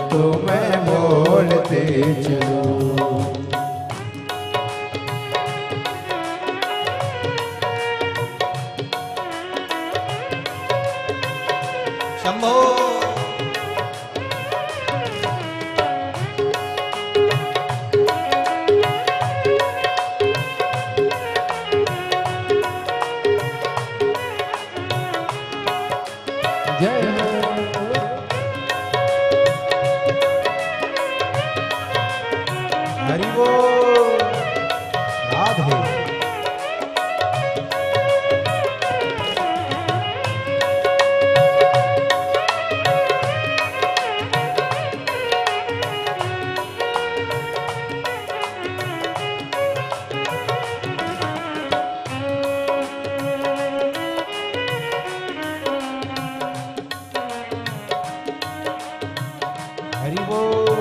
तुम बोलते चलो। शंभो जय हो। हरि बोल। राधे। हरि बोल।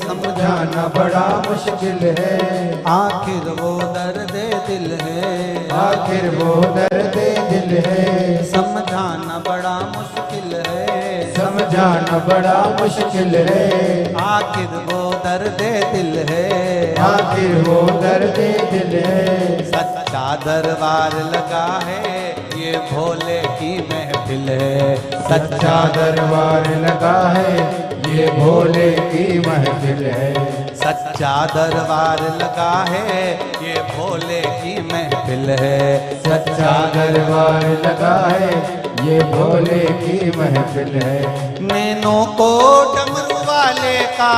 समझाना बड़ा मुश्किल है। आखिर वो दर्द दिल है। आखिर वो दर्द दिल है। समझाना बड़ा मुश्किल है। समझाना बड़ा मुश्किल है। आखिर वो दर्द दिल है। आखिर वो दर्द दिल है। सच्चा दरबार लगा है ये भोले की महफिल है। सच्चा दरबार लगा है ये भोले की महफिल है। सच्चा दरबार लगा है ये भोले की महफिल है। सच्चा दरबार लगा है ये भोले की महफिल है। नैनों को डमरू वाले का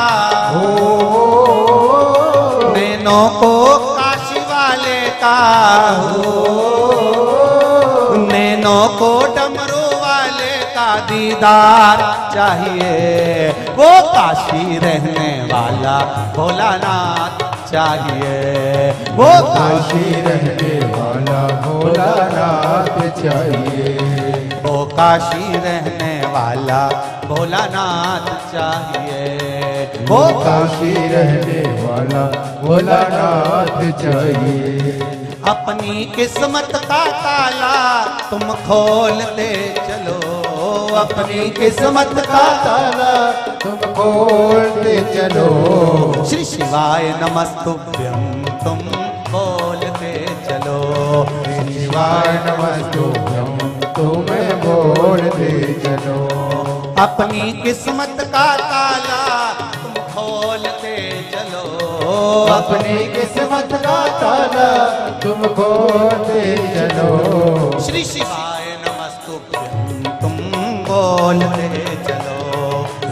नैनों को काशी वाले का नैनों को डमरू वाले का दीदार चाहिए। वो काशी रहने वाला भोलानाथ चाहिए। वो काशी रहने वाला भोलानाथ चाहिए। वो काशी रहने वाला भोलानाथ चाहिए। वो काशी रहने वाला भोलानाथ चाहिए। अपनी किस्मत का ताला तुम खोलते चलो। अपनी किस्मत का ताला तुम खोलते चलो। श्री शिवाय नमस्तुभ्यं तुम बोलते चलो। शिवाय नमस्तुभ्यं तुम्हें बोलते चलो। अपनी किस्मत का ताला तुम खोलते चलो। अपनी किस्मत का ताला तुम खोलते चलो। श्री शिवाय नमस्तुभ्यं तुम बोलते चलो।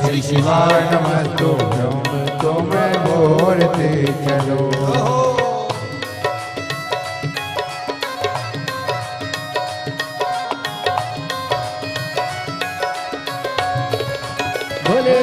श्री शिवाय नमस्तुभ्यं तुम्हें बोलते चलो। बोले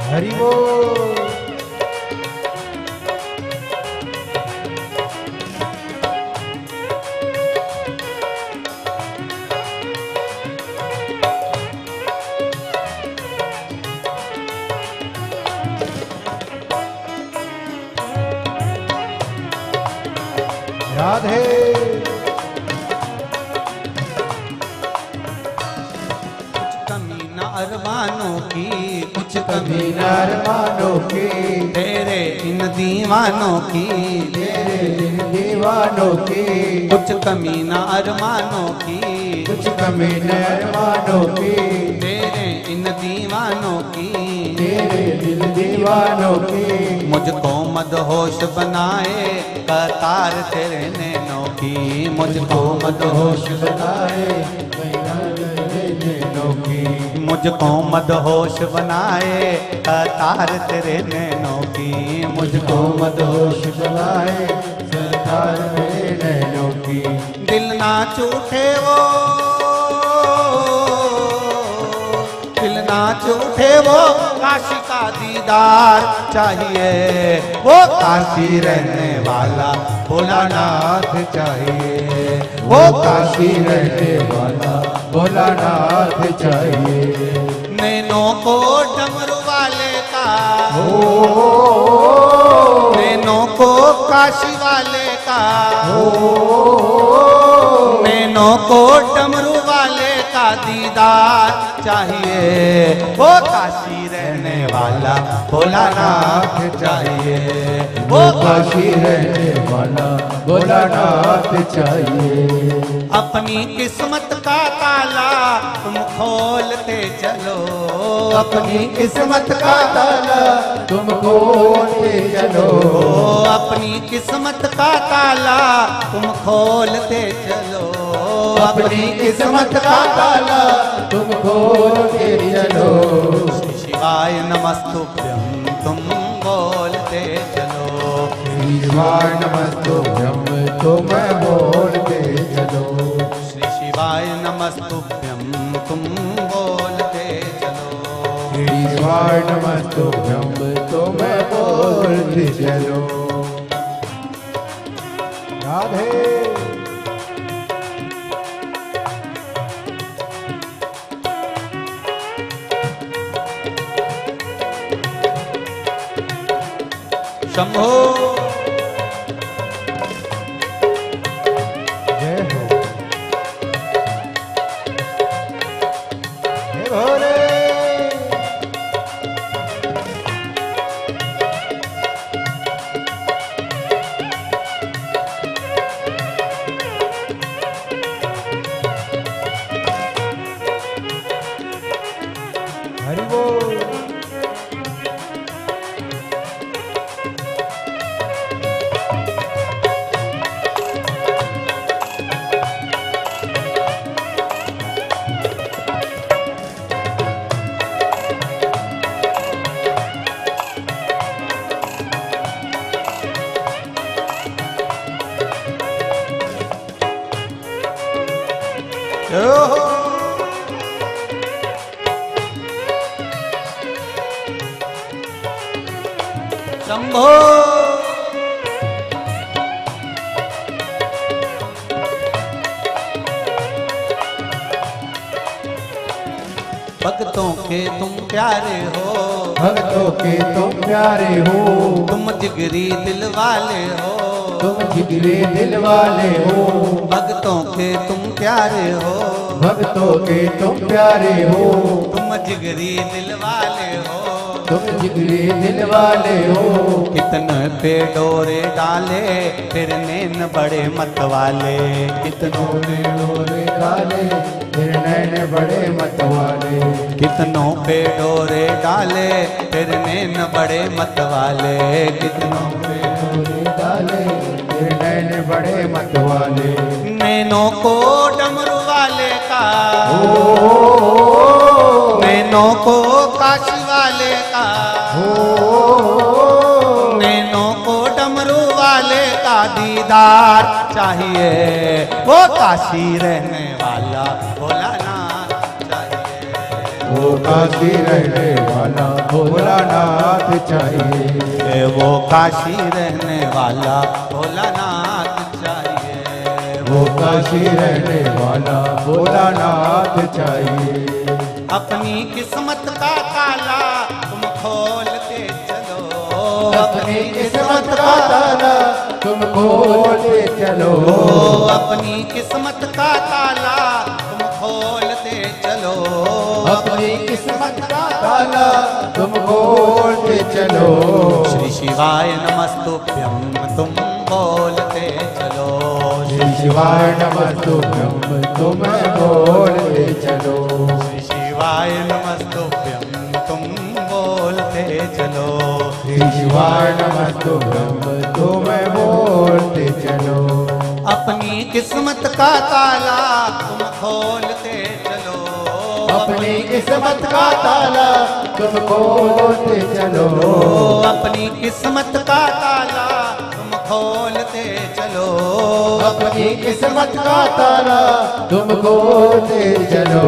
हरि बोल। राधे कमी न अरमानों की, कुछ कभी नरमानों की, तेरे इन दीवानों की, तेरे इन दीवानों की, कुछ कमी न अरमानों की, कुछ कमी नरमानों की, तेरे इन दीवानों की, तेरे दिल दीवानों की। मुझको मदहोश बनाए कतार तेरे नैनों की। मुझको मदहोश बनाए नैनों की। मुझको मदहोश बनाए कतार तेरे नैनों की। मुझको मदहोश बनाए सरकार मेरे नैनों की। दिल ना छूटे वो, दिल ना छूटे वो, काशी का दीदार चाहिए। वो काशी रहने वाला भोलानाथ चाहिए। वो काशी रहने वाला भोलानाथ चाहिए। नैनों को डमरू वाले का, नैनों को काशी वाले का, नैनों को डमरू वाले का दीदार चाहिए। वो काशी रहने वाला भोलानाथ चाहिए। वो काशी रहने वाला भोलानाथ चाहिए। अपनी किस्मत का ताला तुम खोलते चलो। अपनी किस्मत का ताला तुम खोलते चलो। अपनी किस्मत का ताला तुम खोलते चलो। अपनी किस्मत का ताला तुम खोलते चलो। श्री शिवाय नमस्तुभ्यं तुम बोलते चलो। शिवाय नमस्तुभ्यं तुम बोलते चलो। नमस्तुभ्यं तुम बोलते चलो। श्री शिवाय नमस्तुभ्यं तुम बोलते चलो। राधे शंभो जय हो हे भोले। हरि बोल। शंभो भक्तों के तुम प्यारे हो, भक्तों के तुम प्यारे हो, तुम जिगरी दिल वाले हो, तुम जिगरे दिल वाले हो। भक्तों के तुम प्यारे हो, भक्तों के तुम प्यारे हो, तुम जिगरी दिल वाले हो, तुम जिगरे दिल वाले हो। कितने पे डोरे डाले फिर नैन बड़े मत वाले, कितनों ने डोरे डाले फिर नैन बड़े मत वाले। कितनों पे डोरे डाले फिर नैन बड़े मत वाले, कितनों पे डोरे डाले फिर नैन बड़े मत वाले। नैनों को डमरू वाले का, नैनों को काशी वाले का, नैनों को डमरू वाले का दीदार चाहिए, वो काशी रहने वाला भोलानाथ चाहिए, वो काशी रहने वाला भोलानाथ चाहिए। वो काशी रहने वाला भोलानाथ चाहिए, वो काशी रहने वाला भोलानाथ चाहिए। अपनी किस्मत का ताला तुम खोलते चलो, अपनी किस्मत का ताला तुम खोलते चलो। अपनी किस्मत का ताला तुम खोलते चलो, अपनी किस्मत का ताला तुम खोलते चलो। श्री शिवाय नमस्तुभ्यं तुम बोलते चलो, श्री शिवाय नमस्तुभ्यं तुम बोलते चलो। श्री शिवाय नमस्तुभ्यं तुम बोलते चलो, श्री शिवाय नमस्तुभ्यं तुम बोलते चलो। अपनी किस्मत का ताला तुम खोलते चलो, अपनी किस्मत का ताला तुम खोलते चलो। अपनी किस्मत का ताला तुम खोलते चलो, अपनी किस्मत का ताला तुम खोलते चलो।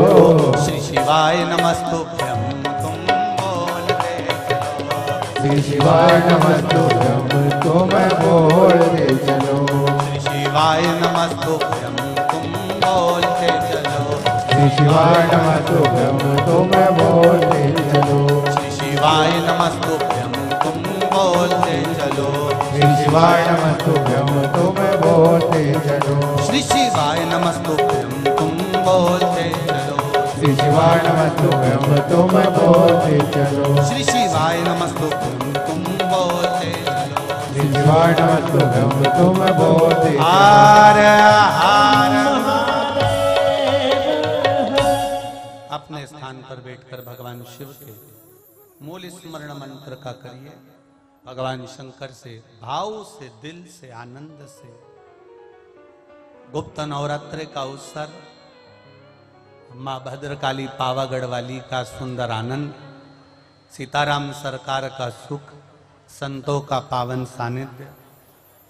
श्री शिवाय नमस्तुभ्यं तुम बोलते चलो, श्री शिवाय नमस्तुभ्यं तुम बोलते चलो। श्री शिवाय नमस्तुभ्यं तुम बोलते चलो, श्री शिवाय नमस्तुभ्यं तुम बोलते चलो। श्री शिवाय नमस्तुभ्यं तुम बोलते चलो, श्री शिवाय नमस्तुभ्यं तुम बोलते चलो। श्री शिवाय नमस्तुभ्यं तुम बोलते चलो, श्री शिवाय नमस्तुभ्यं तुम बोलते चलो। श्री शिवाय नमस्तुभ्यं तुम बोलते चलो, श्री शिवाय नमस्तुभ्यं तुम बोलते चलो। हार हार अपने स्थान पर बैठकर भगवान शिव के मूल स्मरण मंत्र का करिए। भगवान शंकर से भाव से, दिल से, आनंद से। गुप्त नवरात्रि का अवसर, माँ भद्रकाली पावागढ़ वाली का सुंदर आनंद, सीताराम सरकार का सुख, संतों का पावन सानिध्य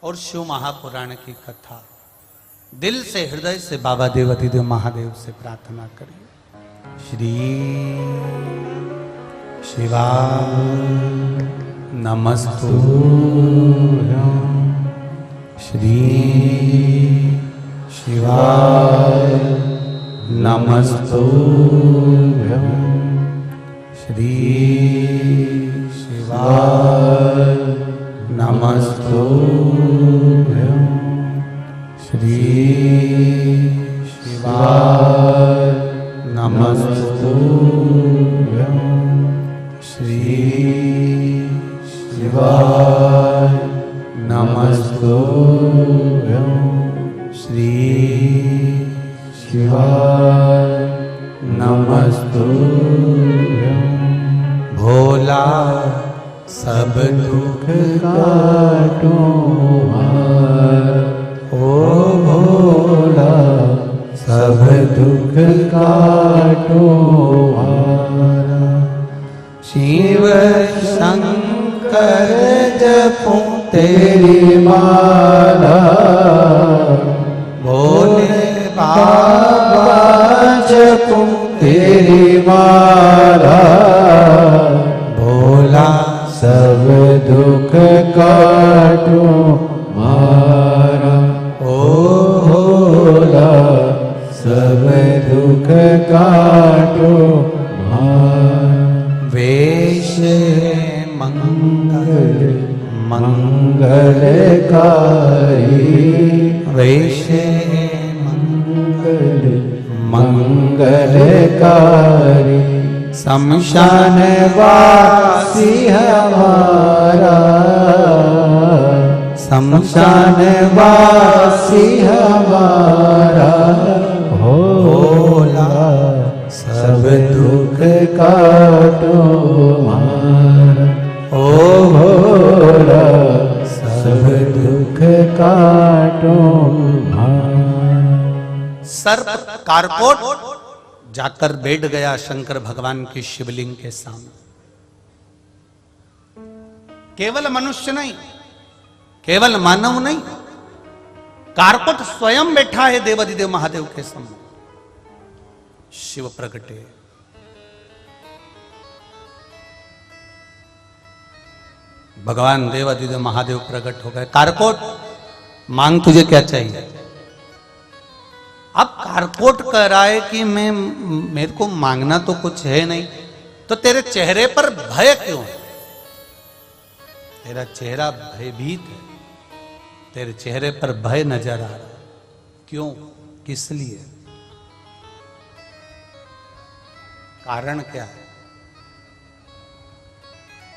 और शिव महापुराण की कथा। दिल से हृदय से बाबा देवाधिदेव महादेव से प्रार्थना करिए। श्री शिवाय नमस्तुभ्यं, श्री शिवाय नमस्तुभ्यं, श्री शिवाय नमस्तुभ्यं, श्री शिवाय नमस्तुभ्यं, श्री शिवाय नमस्तुभ्यं, श्री शिवाय नमस्तुभ्यं। भोला सब दुख काटो ओ भोला सब दुख काटो हारा। शिव शंकर जपूं तेरी माला, भोले बाबा जपूं तेरी माला। भोला सब दुख काटो मारा, ओ भोला सब दुख काटो मारा। वेश मंगल मंगलकारी, वेश मंगल मंगलकारी। शमशान वासी हमारा, शमशान वासी हमारा। भोला सब दुख काटो मारा, ओ भोला सब दुख काटो मारा। सर्प कारकोट जाकर बैठ गया शंकर भगवान की शिवलिंग के सामने। केवल मनुष्य नहीं, केवल मानव नहीं, कारकोट स्वयं बैठा है देवाधिदेव महादेव के सामने। शिव प्रगटे, भगवान देवाधिदेव महादेव प्रकट हो गए। कारकोट मांग तुझे क्या चाहिए? अब कारकोट कह रहा है कि मेरे को मांगना तो कुछ है नहीं, तो तेरे चेहरे पर भय क्यों है? तेरा चेहरा भयभीत है, तेरे चेहरे पर भय नजर आ रहा है। क्यों, किस लिए? कारण क्या है?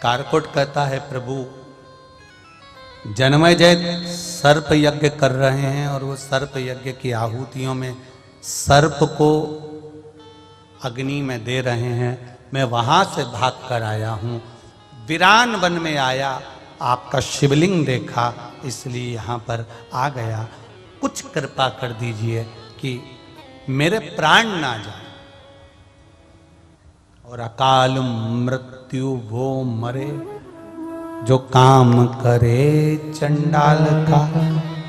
कारकोट कहता है प्रभु जन्मेजय सर्प यज्ञ कर रहे हैं और वो सर्प यज्ञ की आहुतियों में सर्प को अग्नि में दे रहे हैं। मैं वहां से भाग कर आया हूं, वीरान वन में आया, आपका शिवलिंग देखा, इसलिए यहां पर आ गया। कुछ कृपा कर दीजिए कि मेरे प्राण ना जाए और अकाल मृत्यु वो मरे जो काम करे चंडाल का।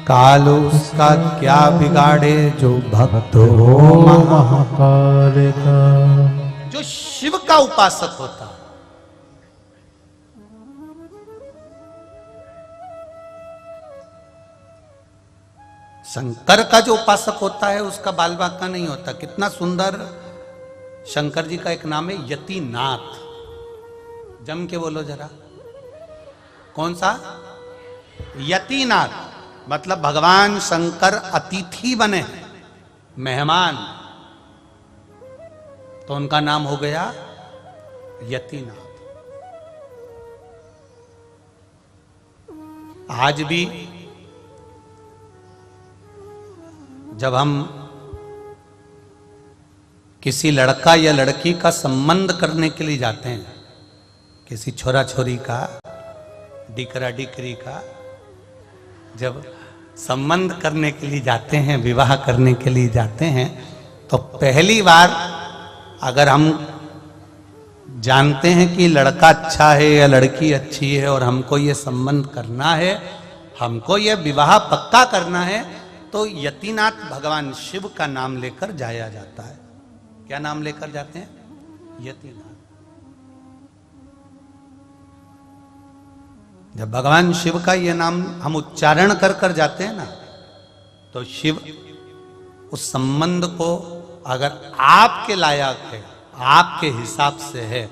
काल उसका क्या बिगाड़े जो भक्त हो महाकाल का। जो शिव का उपासक होता है, शंकर का जो उपासक होता है उसका बाल बांका नहीं होता। कितना सुंदर शंकर जी का एक नाम है यतिनाथ। जम के बोलो जरा, कौन सा? यतिनाथ। मतलब भगवान शंकर अतिथि बने, मेहमान, तो उनका नाम हो गया यतिनाथ। आज भी जब हम किसी लड़का या लड़की का संबंध करने के लिए जाते हैं, किसी छोरा छोरी का, डिकरा डिकरी का जब संबंध करने के लिए जाते हैं, विवाह करने के लिए जाते हैं, तो पहली बार अगर हम जानते हैं कि लड़का अच्छा है या लड़की अच्छी है और हमको ये संबंध करना है, हमको ये विवाह पक्का करना है, तो यतिनाथ भगवान शिव का नाम लेकर जाया जाता है। क्या नाम लेकर जाते हैं? यतिनाथ। जब भगवान शिव का ये नाम हम उच्चारण कर कर जाते हैं ना, तो शिव उस संबंध को अगर आपके लायक है, आपके हिसाब से है,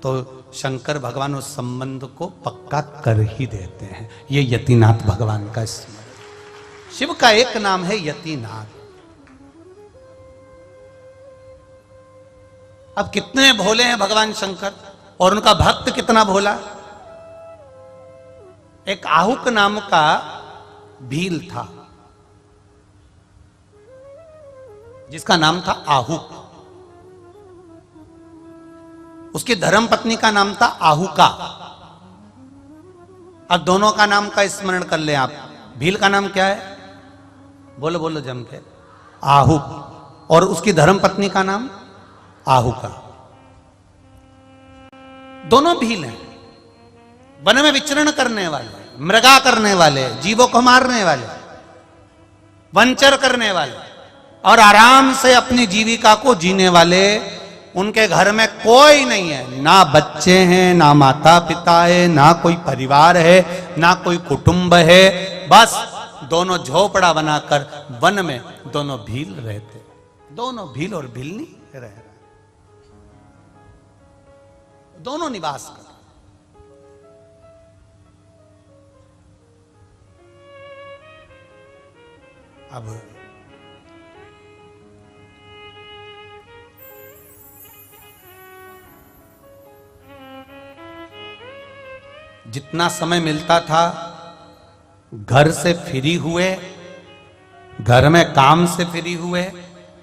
तो शंकर भगवान उस संबंध को पक्का कर ही देते हैं। ये यतिनाथ भगवान का स्मरण। शिव का एक नाम है यतिनाथ। अब कितने भोले हैं भगवान शंकर, और उनका भक्त कितना भोला। एक आहुक नाम का भील था, जिसका नाम था आहुक। उसकी धर्मपत्नी का नाम था आहुका। अब दोनों का नाम का स्मरण कर ले आप। भील का नाम क्या है? बोलो बोलो जम के। आहुक। और उसकी धर्मपत्नी का नाम आहुका। दोनों भील हैं, वन में विचरण करने वाले, मृगा करने वाले, जीवों को मारने वाले, वंचर करने वाले, और आराम से अपनी जीविका को जीने वाले। उनके घर में कोई नहीं है, ना बच्चे हैं, ना माता पिता है, ना कोई परिवार है, ना कोई कुटुंब है। बस दोनों झोपड़ा बनाकर वन में दोनों भील रहते। दोनों भील और भीलनी रह रहे, दोनों निवास कर। अब जितना समय मिलता था घर से फ्री हुए, घर में काम से फ्री हुए,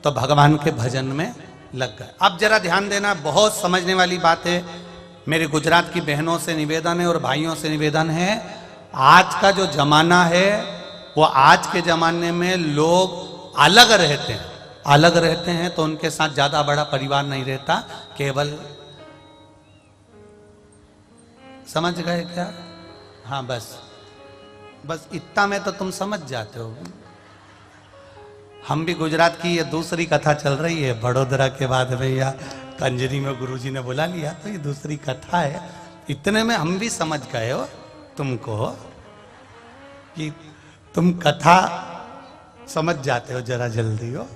तो भगवान के भजन में लग गए। अब जरा ध्यान देना, बहुत समझने वाली बात है। मेरे गुजरात की बहनों से निवेदन है और भाइयों से निवेदन है, आज का जो जमाना है वो आज के जमाने में लोग अलग रहते हैं। अलग रहते हैं तो उनके साथ ज्यादा बड़ा परिवार नहीं रहता, केवल, समझ गए क्या? हाँ, बस इतना में तो तुम समझ जाते हो। हम भी गुजरात की ये दूसरी कथा चल रही है, बड़ोदरा के बाद भैया कंजरी में गुरुजी ने बुला लिया, तो ये दूसरी कथा है। इतने में हम भी समझ गए हो तुमको कि तुम कथा समझ जाते हो जरा जल्दी हो।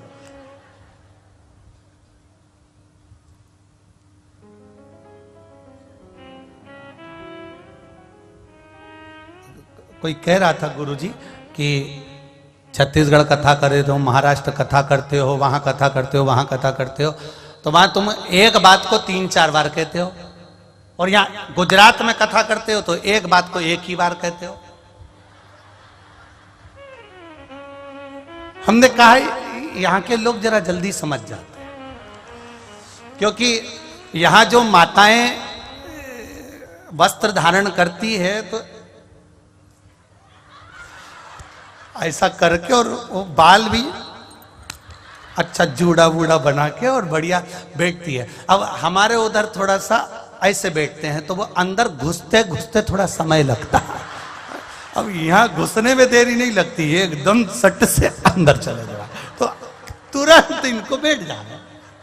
कोई कह रहा था गुरुजी कि छत्तीसगढ़ कथा करे तो महाराष्ट्र कथा करते हो, वहां कथा करते हो, वहां कथा करते हो, तो वहां तुम एक बात को 3-4 बार कहते हो, और यहाँ गुजरात में कथा करते हो तो एक बात को एक ही बार कहते हो। हमने कहा यहाँ के लोग जरा जल्दी समझ जाते हैं, क्योंकि यहाँ जो माताएं वस्त्र धारण करती है तो ऐसा करके, और वो बाल भी अच्छा जूड़ा वूड़ा बना के और बढ़िया बैठती है। अब हमारे उधर थोड़ा सा ऐसे बैठते हैं तो वो अंदर घुसते घुसते थोड़ा समय लगता है। अब यहाँ घुसने में देरी नहीं लगती है, एकदम सट से अंदर चले जाओ तो तुरंत इनको बैठ जाना,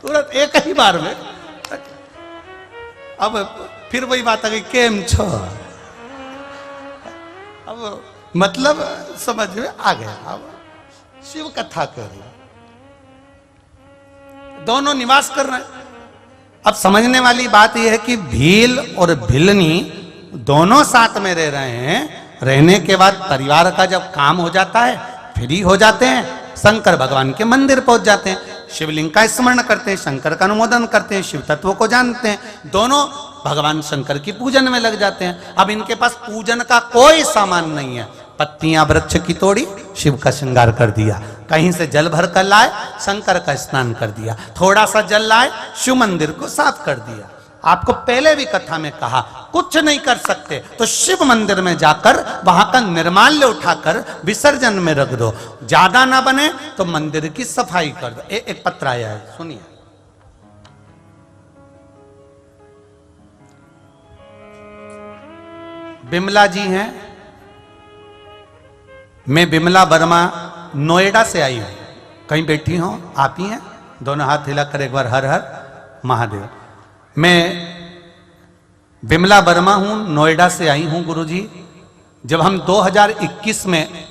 तुरंत एक ही बार में। अब फिर वही बात आ गई, केम छो। अब मतलब समझ में आ गया। अब शिव कथा कर रहे, दोनों निवास कर रहे हैं। अब समझने वाली बात यह है कि भील और भिलनी दोनों साथ में रह रहे हैं। रहने के बाद परिवार का जब काम हो जाता है, फ्री हो जाते हैं, शंकर भगवान के मंदिर पहुंच जाते हैं, शिवलिंग का स्मरण करते हैं, शंकर का अनुमोदन करते हैं, शिव तत्वों को जानते हैं, दोनों भगवान शंकर की पूजन में लग जाते हैं। अब इनके पास पूजन का कोई सामान नहीं है। पत्तियां वृक्ष की तोड़ी, शिव का श्रृंगार कर दिया, कहीं से जल भर कर लाए, शंकर का स्नान कर दिया, थोड़ा सा जल लाए, शिव मंदिर को साफ कर दिया। आपको पहले भी कथा में कहा, कुछ नहीं कर सकते तो शिव मंदिर में जाकर वहां का निर्माल्य उठाकर विसर्जन में रख दो। ज्यादा ना बने तो मंदिर की सफाई कर दो। एक पत्र आया है, सुनिए। बिमला जी हैं, मैं बिमला वर्मा नोएडा से आई हूं। कहीं बैठी हो आप ही हैं? दोनों हाथ हिलाकर एक बार हर हर महादेव। मैं विमला वर्मा हूं, नोएडा से आई हूं गुरुजी। जब हम 2021 में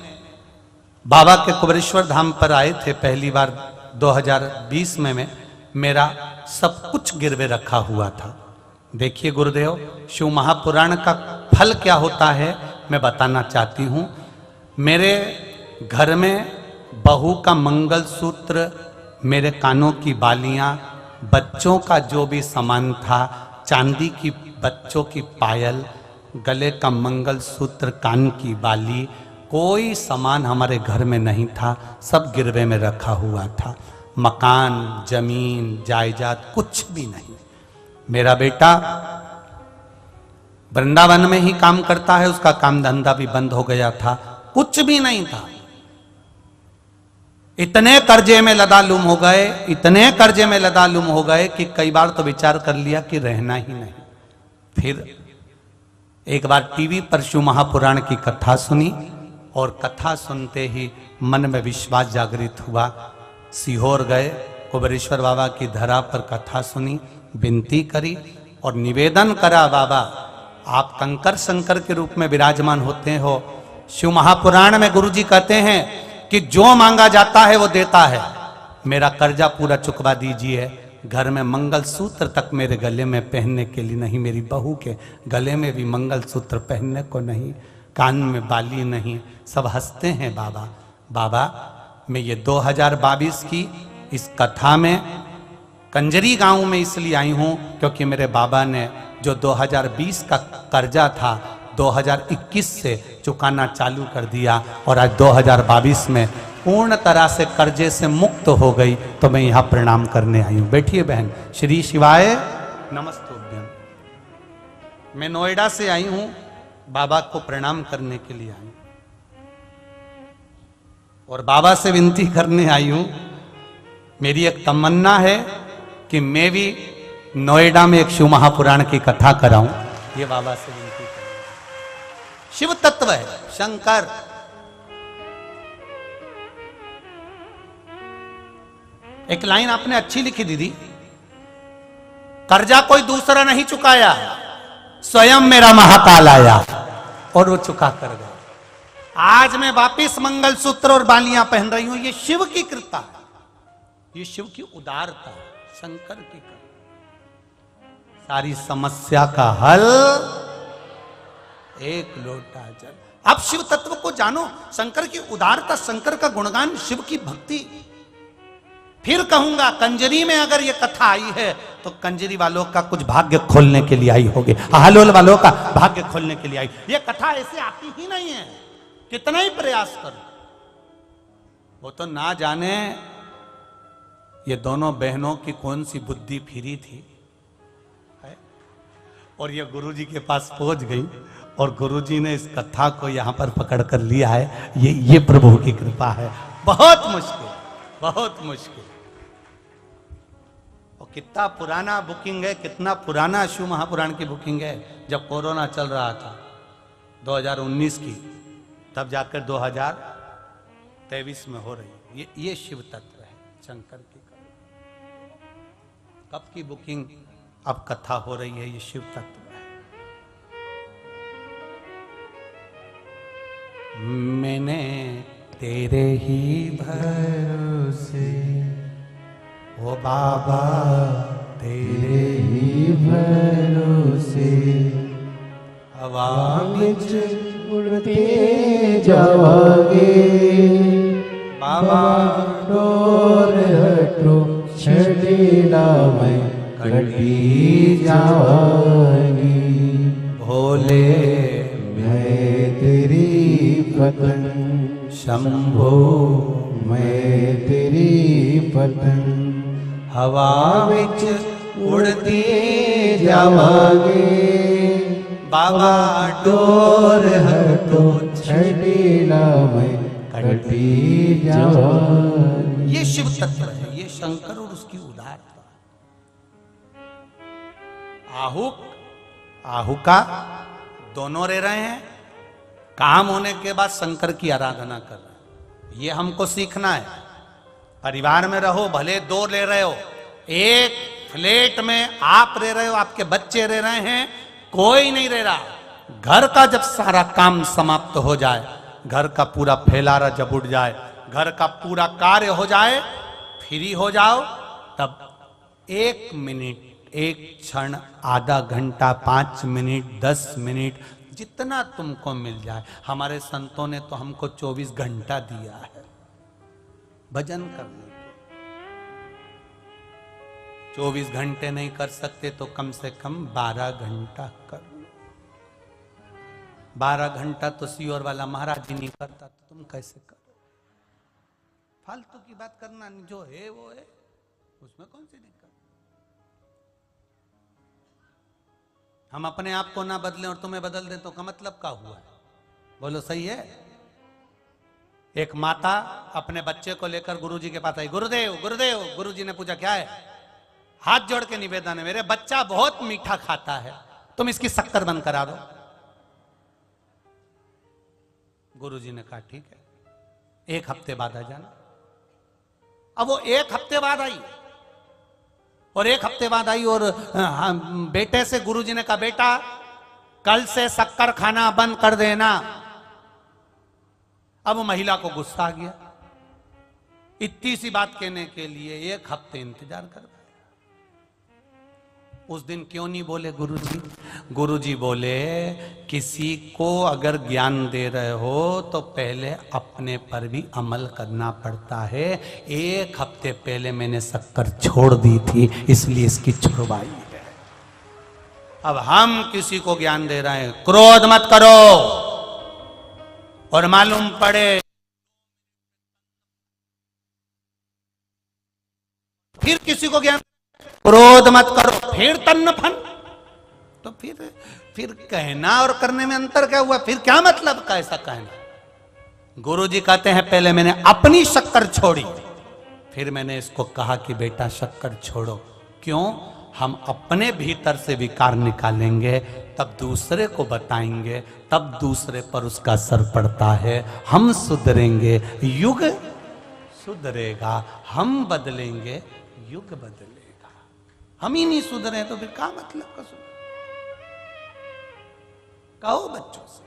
बाबा के कुबेरेश्वर धाम पर आए थे पहली बार 2020 में मेरा सब कुछ गिरवे रखा हुआ था। देखिए गुरुदेव, शिव महापुराण का फल क्या होता है मैं बताना चाहती हूं। मेरे घर में बहू का मंगलसूत्र, मेरे कानों की बालियां, बच्चों का जो भी सामान था, चांदी की बच्चों की पायल, गले का मंगलसूत्र, कान की बाली, कोई सामान हमारे घर में नहीं था, सब गिरवे में रखा हुआ था। मकान, जमीन, जायदाद कुछ भी नहीं। मेरा बेटा वृंदावन में ही काम करता है, उसका काम धंधा भी बंद हो गया था, कुछ भी नहीं था। इतने कर्जे में लदालुम हो गए, इतने कर्जे में लदालुम हो गए कि कई बार तो विचार कर लिया कि रहना ही नहीं। फिर एक बार टीवी पर शिव महापुराण की कथा सुनी और कथा सुनते ही मन में विश्वास जागृत हुआ। सीहोर गए, कुबेरेश्वर बाबा की धरा पर कथा सुनी, विनती करी और निवेदन करा, बाबा आप कंकर शंकर के रूप में विराजमान होते हो। शिव महापुराण में गुरुजी कहते हैं कि जो मांगा जाता है वो देता है। मेरा कर्जा पूरा चुकवा दीजिए। घर में मंगलसूत्र तक मेरे गले में पहनने के लिए नहीं, मेरी बहू के गले में भी मंगलसूत्र पहनने को नहीं, कान में बाली नहीं। सब हंसते हैं बाबा। बाबा मैं ये 2022 की इस कथा में कंजरी गांव में इसलिए आई हूं क्योंकि मेरे बाबा ने जो 2020 का कर्जा था 2021 से चुकाना चालू कर दिया और आज 2022 में पूर्ण तरह से कर्जे से मुक्त हो गई। तो मैं यहाँ प्रणाम करने आई हूँ। बैठिए बहन। श्री शिवाय नमस्तुभ्यम। मैं नोएडा से आई हूँ, बाबा को प्रणाम करने के लिए आई और बाबा से विनती करने आई हूँ। मेरी एक तमन्ना है कि मैं भी नोएडा में एक शिव महापुराण की कथा कराऊं। ये बाबा से विनती करूं। शिव तत्व है शंकर। एक लाइन आपने अच्छी लिखी दीदी, कर्जा कोई दूसरा नहीं चुकाया, स्वयं मेरा महाकाल आया और वो चुका कर गया। आज मैं वापिस मंगलसूत्र और बालियां पहन रही हूं। ये शिव की कृपा है, ये शिव की उदारता है, शंकर की कृपा। सारी समस्या का हल एक लोटा जल। अब शिव तत्व को जानो, शंकर की उदारता, शंकर का गुणगान, शिव की भक्ति। फिर कहूंगा कंजरी में अगर ये कथा आई है तो कंजरी वालों का कुछ भाग्य खोलने के लिए आई होगी, हालोल वालों का भाग्य खोलने के लिए आई। ये कथा ऐसे आती ही नहीं है, कितना ही प्रयास करो। वो तो ना जाने ये दोनों बहनों की कौन सी बुद्धि फिरी थी और ये गुरुजी के पास पहुंच गई और गुरुजी ने इस कथा को यहां पर पकड़ कर लिया है। ये प्रभु की कृपा है। बहुत मुश्किल, बहुत मुश्किल। और कितना पुराना बुकिंग है, कितना पुराना शिव महापुराण की बुकिंग है। जब कोरोना चल रहा था 2019 की, तब जाकर 2023 में हो रही है। ये शिव तत्व है शंकर की। कब की बुकिंग अब कथा हो रही है, ये शिव तत्व है। मैंने तेरे ही भरोसे, ओ बाबा तेरे ही भरोसे, हवा बिच उड़ते जावागे, बाबा डोर हटो छड़ीला में कटी जावागी। भोले मैं तेरी पतन, शंभो मैं तेरी पतन, हवा बिच उड़ती जावागे, बाबा डोर हटो छड़ीला में कटी जावागी। ये शिव तत्व है, ये शंकर और उसकी उदारता। आहुक आहुका दोनों रह रहे हैं, काम होने के बाद शंकर की आराधना कर रहे हैं। ये हमको सीखना है। परिवार में रहो, भले दो ले रहे हो, एक फ्लैट में आप रह रहे हो, आपके बच्चे रह रहे हैं, कोई नहीं रह रहा। घर का जब सारा काम समाप्त हो जाए, घर का पूरा फैलारा जब उठ जाए, घर का पूरा कार्य हो जाए, फ्री हो जाओ, तब 1 मिनट, 1 क्षण, आधा घंटा, 5 मिनट, 10 मिनट, जितना तुमको मिल जाए। हमारे संतों ने तो हमको 24 घंटा दिया है भजन करने के। 24 घंटे नहीं कर सकते तो कम से कम 12 घंटा कर लो। 12 घंटा तो सीओर वाला महाराज ही नहीं करता, तो तुम कैसे करो? फालतू की बात करना, जो है वो है, उसमें कौन सी दिक्कत? हम अपने आप को ना बदलें और तुम्हें बदल दें तो का मतलब क्या हुआ? बोलो सही है? एक माता अपने बच्चे को लेकर गुरुजी के पास आई। गुरुदेव गुरुदेव, गुरुजी ने पूछा क्या है? हाथ जोड़ के निवेदन है, मेरे बच्चा बहुत मीठा खाता है, तुम इसकी शक्कर बंद करा दो। गुरुजी ने कहा ठीक है, 1 हफ्ते बाद आ जाना। अब वो 1 हफ्ते बाद आई, और 1 हफ्ते बाद आई और बेटे से गुरुजी ने कहा बेटा कल से शक्कर खाना बंद कर देना। अब महिला को गुस्सा आ गया, इतनी सी बात कहने के लिए 1 हफ्ते इंतजार कर। उस दिन क्यों नहीं बोले गुरुजी? गुरुजी बोले किसी को अगर ज्ञान दे रहे हो तो पहले अपने पर भी अमल करना पड़ता है। 1 हफ्ते पहले मैंने शक्कर छोड़ दी थी, इसलिए इसकी छुड़वाई है। अब हम किसी को ज्ञान दे रहे हैं, क्रोध मत करो, और मालूम पड़े फिर किसी को ज्ञान, क्रोध मत करो, फिर तन्न फन, तो फिर कहना और करने में अंतर क्या हुआ? फिर क्या मतलब का ऐसा कहना? गुरुजी कहते हैं पहले मैंने अपनी शक्कर छोड़ी, फिर मैंने इसको कहा कि बेटा शक्कर छोड़ो। क्यों? हम अपने भीतर से विकार निकालेंगे, तब दूसरे को बताएंगे, तब दूसरे पर उसका असर पड़ता है। हम सुधरेंगे, युग सुधरेगा। हम बदलेंगे, युग बदलेगा। हम ही नहीं सुधरे तो फिर क्या मतलब का सुधर? कहो बच्चों से।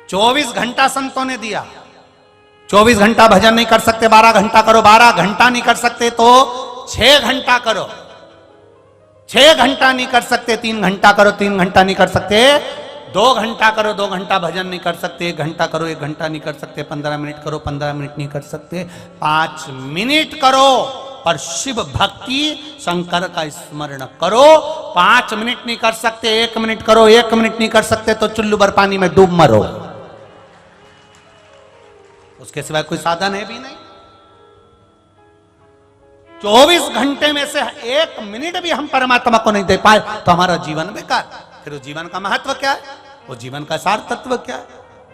24 घंटा संतों ने दिया। 24 घंटा भजन नहीं कर सकते, 12 घंटा करो। 12 घंटा नहीं कर सकते तो 6 घंटा करो। 6 घंटा नहीं कर सकते 3 घंटा करो। 3 घंटा नहीं कर सकते 2 घंटा करो। 2 घंटा भजन नहीं कर सकते 1 घंटा करो। 1 घंटा नहीं कर सकते 15 मिनट करो। 15 मिनट नहीं कर सकते 5 मिनट करो, पर शिव भक्ति शंकर का स्मरण करो। 5 मिनट नहीं कर सकते 1 मिनट करो। 1 मिनट नहीं कर सकते तो चुल्लू भर पानी में डूब मरो। उसके सिवाय कोई साधन है भी नहीं। 24 घंटे में से 1 मिनट भी हम परमात्मा को नहीं दे पाए तो हमारा जीवन बेकार। फिर उस जीवन का महत्व क्या है? वो जीवन का सार तत्व क्या है?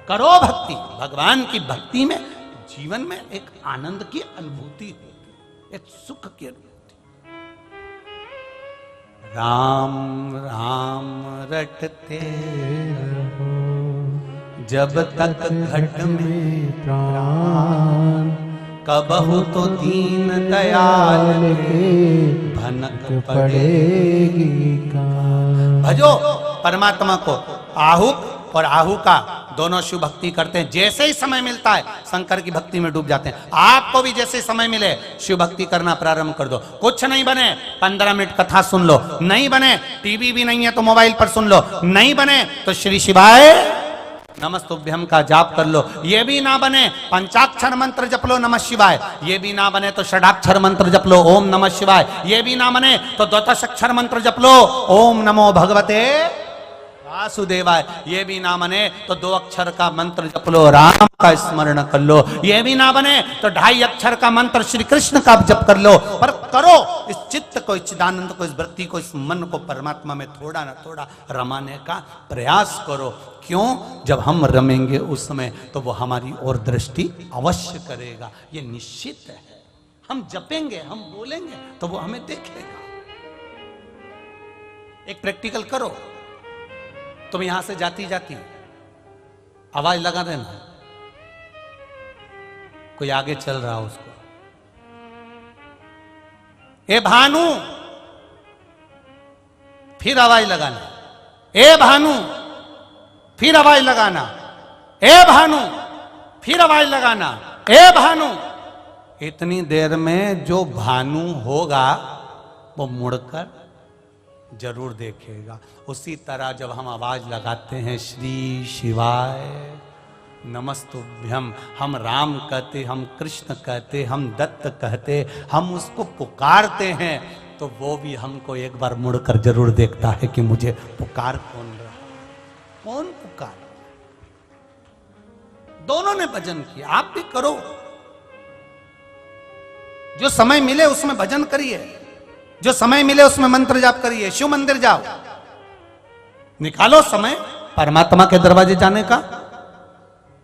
करो भक्ति। भगवान की भक्ति में जीवन में एक आनंद की अनुभूति होती है, एक सुख की अनुभूति। राम राम रटते रहो जब तक घट में प्राण, कबहु तो दीन दयाल के भनक पड़ेगी कान। भजो परमात्मा को। आहुक और आहू का दोनों शिव भक्ति करते हैं। जैसे ही समय मिलता है शंकर की भक्ति में डूब जाते हैं। आपको भी जैसे समय मिले शिव भक्ति करना प्रारंभ कर दो। कुछ नहीं बने 15 मिनट कथा सुन लो, नहीं बने टीवी भी नहीं है तो मोबाइल पर सुन लो, नहीं बने तो श्री शिवाय नमस्तुभ्यम का जाप कर लो। ये भी ना बने पंचाक्षर मंत्र जप लो नमः शिवाय। ये भी ना बने तो षडाक्षर मंत्र जप लो ओम नमः शिवाय। ये भी ना बने तो द्वादशाक्षर मंत्र जप लो ओम नमो भगवते वासुदेवाय। ये भी ना बने तो 2 अक्षर का मंत्र जप लो, राम का स्मरण कर लो। ये भी ना बने तो 2.5 अक्षर का मंत्र श्री कृष्ण का जप कर लो। पर करो इस चित्त को, इस चिदानंद को, इस वृत्ति को, इस मन को परमात्मा में थोड़ा ना थोड़ा रमाने का प्रयास करो। क्यों? जब हम रमेंगे उस समय तो वो हमारी ओर दृष्टि अवश्य करेगा, ये निश्चित है। हम जपेंगे, हम बोलेंगे तो वो हमें देखेगा। एक प्रैक्टिकल करो। तुम यहां से जाती जाती आवाज लगा देना, कोई आगे चल रहा उसको, ए भानु, फिर आवाज लगाना, ए भानु, फिर आवाज लगाना, ए भानु, फिर आवाज लगाना, ए भानु। इतनी देर में जो भानु होगा वो मुड़कर जरूर देखेगा। उसी तरह जब हम आवाज लगाते हैं श्री शिवाय नमस्तुभ्यम, हम राम कहते, हम कृष्ण कहते, हम दत्त कहते, हम उसको पुकारते हैं, तो वो भी हमको एक बार मुड़कर जरूर देखता है कि मुझे पुकार कौन रहा, कौन पुकार। दोनों ने भजन किया, आप भी करो, जो समय मिले उसमें भजन करिए, जो समय मिले उसमें मंत्र जाप करिए, शिव मंदिर जाओ, निकालो समय परमात्मा के दरवाजे जाने का।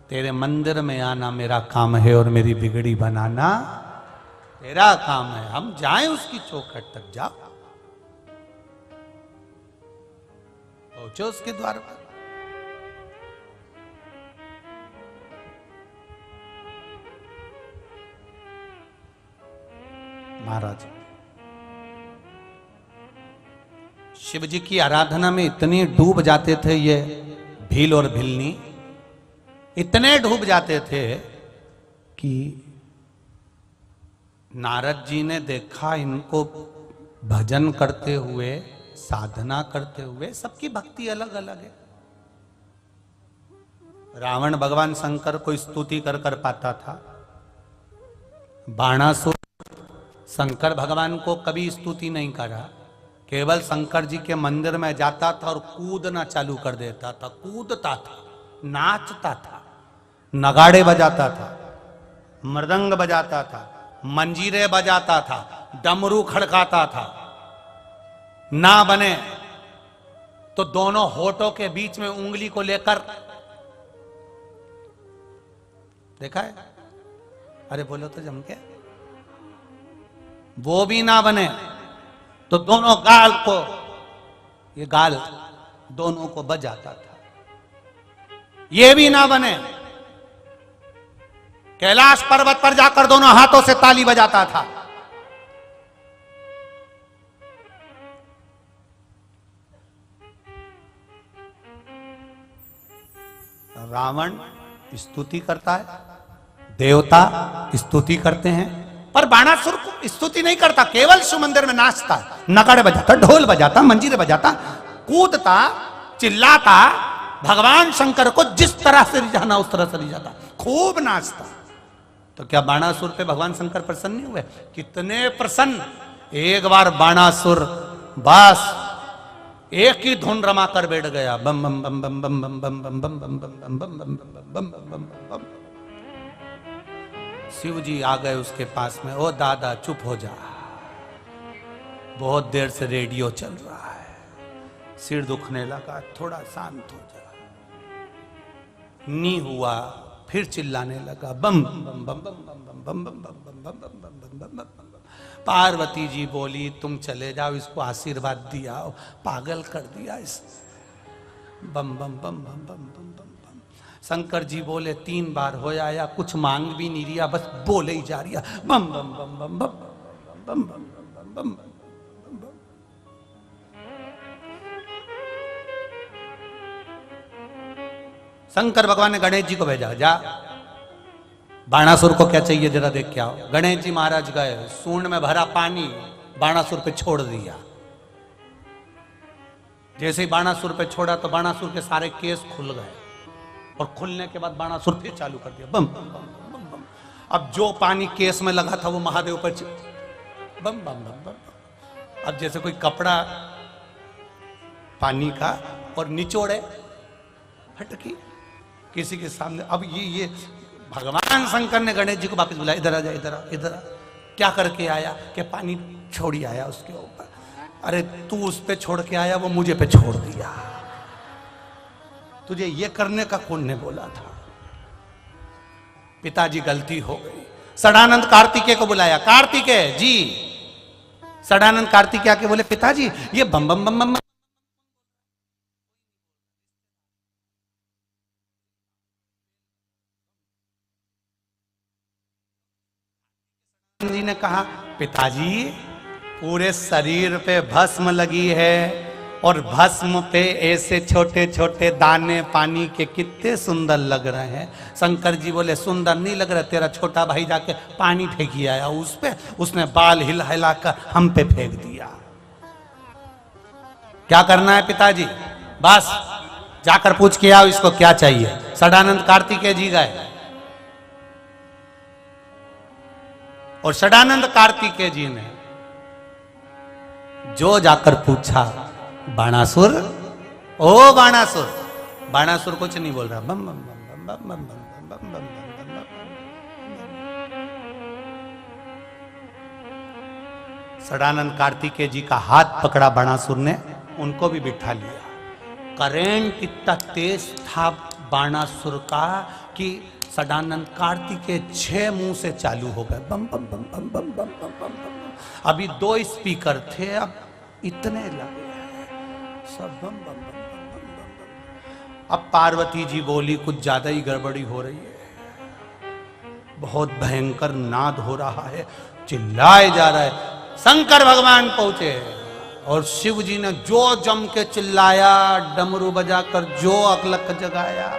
तेरे मंदिर में आना मेरा काम है और मेरी बिगड़ी बनाना तेरा काम है। हम जाएं उसकी चौखट तक, जाओ, पहुंचो उसके द्वार पर। महाराज शिव जी की आराधना में इतने डूब जाते थे ये भील और भिलनी, इतने डूब जाते थे कि नारद जी ने देखा इनको भजन करते हुए, साधना करते हुए। सबकी भक्ति अलग अलग है। रावण भगवान शंकर को स्तुति कर पाता था, बाणासुर शंकर भगवान को कभी स्तुति नहीं करा, केवल शंकर जी के मंदिर में जाता था और कूदना चालू कर देता था, कूदता था, नाचता था, नगाड़े बजाता था, मृदंग बजाता था, मंजीरे बजाता था, डमरू खड़काता था। ना बने तो दोनों होठों के बीच में उंगली को लेकर, देखा है? अरे बोलो तो जम के। वो भी ना बने तो दोनों गाल को, ये गाल दोनों को बजाता था। ये भी ना बने, कैलाश पर्वत पर जाकर दोनों हाथों से ताली बजाता था। रावण स्तुति करता है, देवता स्तुति करते हैं, पर बाणासुर को स्तुति नहीं करता, केवल शिव मंदिर में नाचता, नगाड़े बजाता, ढोल बजाता, मंजीरे बजाता, कूदता, चिल्लाता, भगवान शंकर को जिस तरह से रिझाना उस तरह से रिझाता, खूब नाचता। तो क्या बाणासुर पे भगवान शंकर प्रसन्न नहीं हुए? कितने प्रसन्न। एक बार बाणासुर बस एक ही धुन रमा कर बैठ गया, बम बम बम बम बम बम बम बम बम बम बम बम बम बम बम बम। शिव जी आ गए उसके पास में, ओ दादा चुप हो जा, बहुत देर से रेडियो चल रहा है, सिर दुखने लगा, थोड़ा शांत हो जा। नी हुआ, फिर चिल्लाने लगा, बम बम बम बम बम बम बम बम बम बम बम बम बम बम। पार्वती जी बोली तुम चले जाओ, इसको आशीर्वाद दिया, पागल कर दिया इस, बम बम बम बम बम बम बम बम। शंकर जी बोले 3 बार हो आया, कुछ मांग भी नहीं रिया, बस बोले ही जा रिया, बम बम बम बम बम बम बम बम बम बम। शंकर भगवान ने गणेश जी को भेजा, जा बाणासुर को क्या चाहिए जरा देख के आओ। गणेश जी महाराज गए, सूंड में भरा पानी बाणासुर पे छोड़ दिया। जैसे ही बाणासुर पे छोड़ा तो बाणासुर के सारे केस खुल गए, और खुलने के बाद बाणासुर फिर चालू कर दिया, बम बम बम बम बम। अब जो पानी केस में लगा था वो महादेव पर बम बम बम बम। अब जैसे कोई कपड़ा पानी का और निचोड़े फटकी किसी के सामने। अब ये भगवान शंकर ने गणेश जी को वापस बुलाया, इधर आ जा, इधर आ, इधर आ। क्या करके आया? कि पानी छोड़ी आया उसके ऊपर। अरे तू उस पे छोड़ के आया, वो मुझे पे छोड़ दिया, तुझे ये करने का कौन ने बोला था? पिताजी गलती हो गई। सदानंद कार्तिकेय को बुलाया, कार्तिकेय जी। सदानंद कार्तिकेय आके बोले पिताजी ये बम बम बम बम जी ने कहा, पिताजी पूरे शरीर पे भस्म लगी है और भस्म पे ऐसे छोटे छोटे दाने पानी के कितने सुंदर लग रहे हैं। शंकर जी बोले, सुंदर नहीं लग रहा, तेरा छोटा भाई जाके पानी फेंकी आया उस पे, उसने बाल हिला हिला कर हम पे फेंक दिया। क्या करना है पिताजी? बस जाकर पूछ के आओ इसको क्या चाहिए। सदानंद कार्तिकेय जी गए और सदानंद कार्तिकेय जी ने जो जाकर पूछा, बाणासुर, ओ बाणासुर। बाणासुर कुछ नहीं बोल रहा, बम बम बम बम बम बम बम बम बम। सदानंद कार्तिकेय जी का हाथ पकड़ा बाणासुर ने, उनको भी बिठा लिया। करेंट इतना तेज था बाणासुर का कि सदानंद कार्तिकेय 6 मुंह से चालू हो गए, बम बम बम बम बम बम बम बम बम। अभी 2 स्पीकर थे, अब इतने लगे सब बम बम बम बम बम बम। अब पार्वती जी बोली, कुछ ज्यादा ही गड़बड़ी हो रही है, बहुत भयंकर नाद हो रहा है, चिल्लाए जा रहा है। शंकर भगवान पहुंचे और शिव जी ने जो जम के चिल्लाया, डमरू बजाकर जो अकलक जगाया।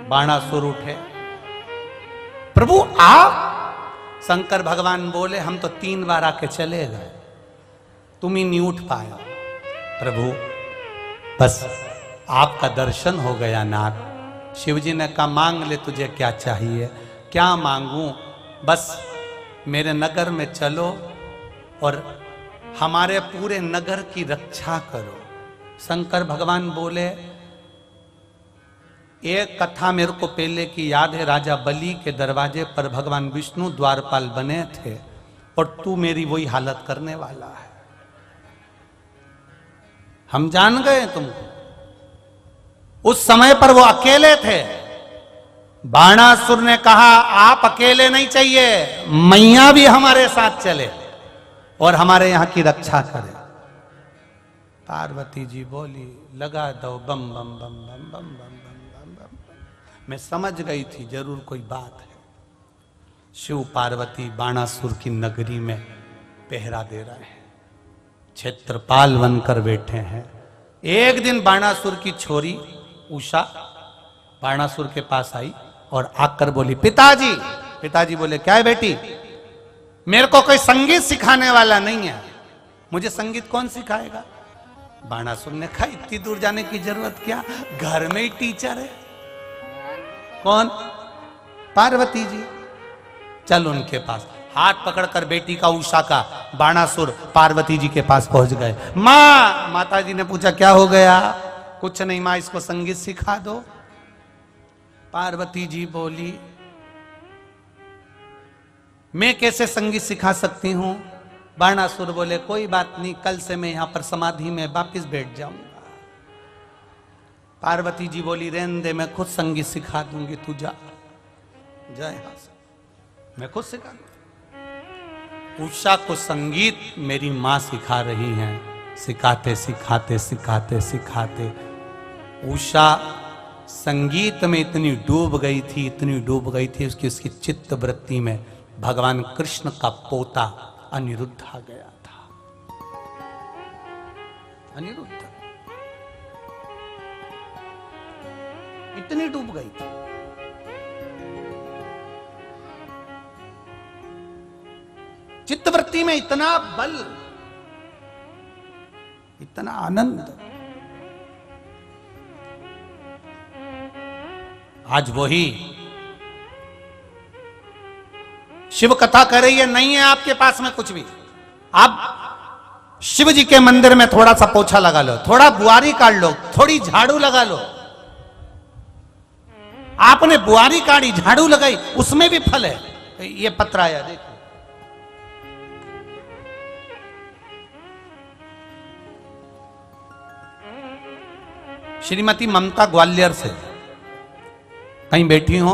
बाणासुर उठे, प्रभु आप। शंकर भगवान बोले, हम तो 3 बार आके चले गए, तुम ही नहीं उठ पाया। प्रभु बस आपका दर्शन हो गया नाथ। शिव जी ने कहा, मांग ले, तुझे क्या चाहिए? क्या मांगूं? बस मेरे नगर में चलो और हमारे पूरे नगर की रक्षा करो। शंकर भगवान बोले, एक कथा मेरे को पहले की याद है, राजा बलि के दरवाजे पर भगवान विष्णु द्वारपाल बने थे और तू मेरी वही हालत करने वाला है। हम जान गए तुमको। उस समय पर वो अकेले थे। बाणासुर ने कहा, आप अकेले नहीं चाहिए, मैया भी हमारे साथ चले और हमारे यहां की रक्षा करे। पार्वती जी बोली, लगा दो बम बम बम बम बम बम बम बम। मैं समझ गई थी जरूर कोई बात है। शिव पार्वती बाणासुर की नगरी में पहरा दे रहे हैं, क्षेत्रपाल बनकर बैठे हैं। एक दिन बाणासुर की छोरी उषा बाणासुर के पास आई और आकर बोली, पिताजी। पिताजी बोले, क्या है बेटी? मेरे को कोई संगीत सिखाने वाला नहीं है, मुझे संगीत कौन सिखाएगा? बाणासुर ने कहा, इतनी दूर जाने की जरूरत क्या, घर में ही टीचर है। कौन? पार्वती जी। चल उनके पास। हाथ पकड़कर बेटी का उषा का बाणासुर पार्वती जी के पास पहुंच गए। मां, माता जी ने पूछा, क्या हो गया? कुछ नहीं मां, इसको संगीत सिखा दो। पार्वती जी बोली, मैं कैसे संगीत सिखा सकती हूं? बाणासुर बोले, कोई बात नहीं, कल से मैं यहां पर समाधि में वापिस बैठ जाऊंगा। पार्वती जी बोली, रहने दे, मैं खुद संगीत सिखा दूंगी, तू जा जा यहां से, मैं खुद सिखा दूंगी। उषा को संगीत मेरी मां सिखा रही हैं। सिखाते सिखाते सिखाते सिखाते उषा संगीत में इतनी डूब गई थी, इतनी डूब गई थी, उसकी चित्त वृत्ति में भगवान कृष्ण का पोता अनिरुद्ध आ गया था। अनिरुद्ध इतनी डूब गई थी। चित्तवृत्ति में इतना बल, इतना आनंद। आज वही शिव कथा कर रही है, नहीं है आपके पास में कुछ भी। आप शिव जी के मंदिर में थोड़ा सा पोछा लगा लो, थोड़ा बुआरी काट लो, थोड़ी झाड़ू लगा लो। आपने बुआरी काटी, झाड़ू लगाई, उसमें भी फल है। ये पत्र आया, देखो। श्रीमती ममता ग्वालियर से कहीं बैठी हो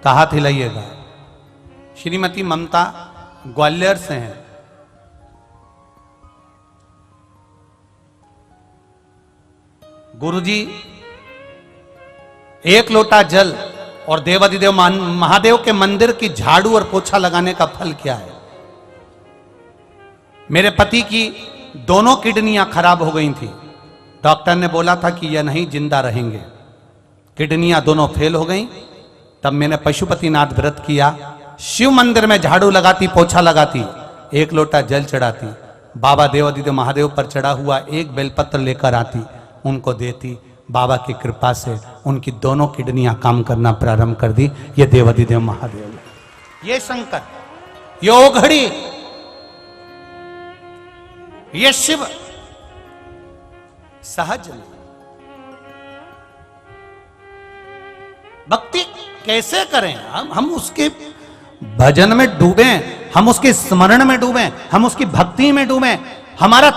तो हाथ हिलाइएगा। श्रीमती ममता ग्वालियर से हैं। गुरुजी, 1 लोटा जल और देवाधिदेव महादेव के मंदिर की झाड़ू और पोछा लगाने का फल क्या है? मेरे पति की दोनों किडनियां खराब हो गई थी। डॉक्टर ने बोला था कि यह नहीं जिंदा रहेंगे। किडनियां दोनों फेल हो गई। तब मैंने पशुपतिनाथ व्रत किया, शिव मंदिर में झाड़ू लगाती, पोछा लगाती, एक लोटा जल चढ़ाती, बाबा देवाधिदेव महादेव पर चढ़ा हुआ एक बेलपत्र लेकर आती, उनको देती। बाबा की कृपा से उनकी दोनों किडनियां काम करना प्रारंभ कर दी। ये देवाधिदेव महादेव, ये शंकर, ये ओघड़ी, ये शिव। सहज भक्ति कैसे करें? हम उसके भजन में डूबे, हम उसके स्मरण में डूबे, हम उसकी भक्ति में डूबे। हमारा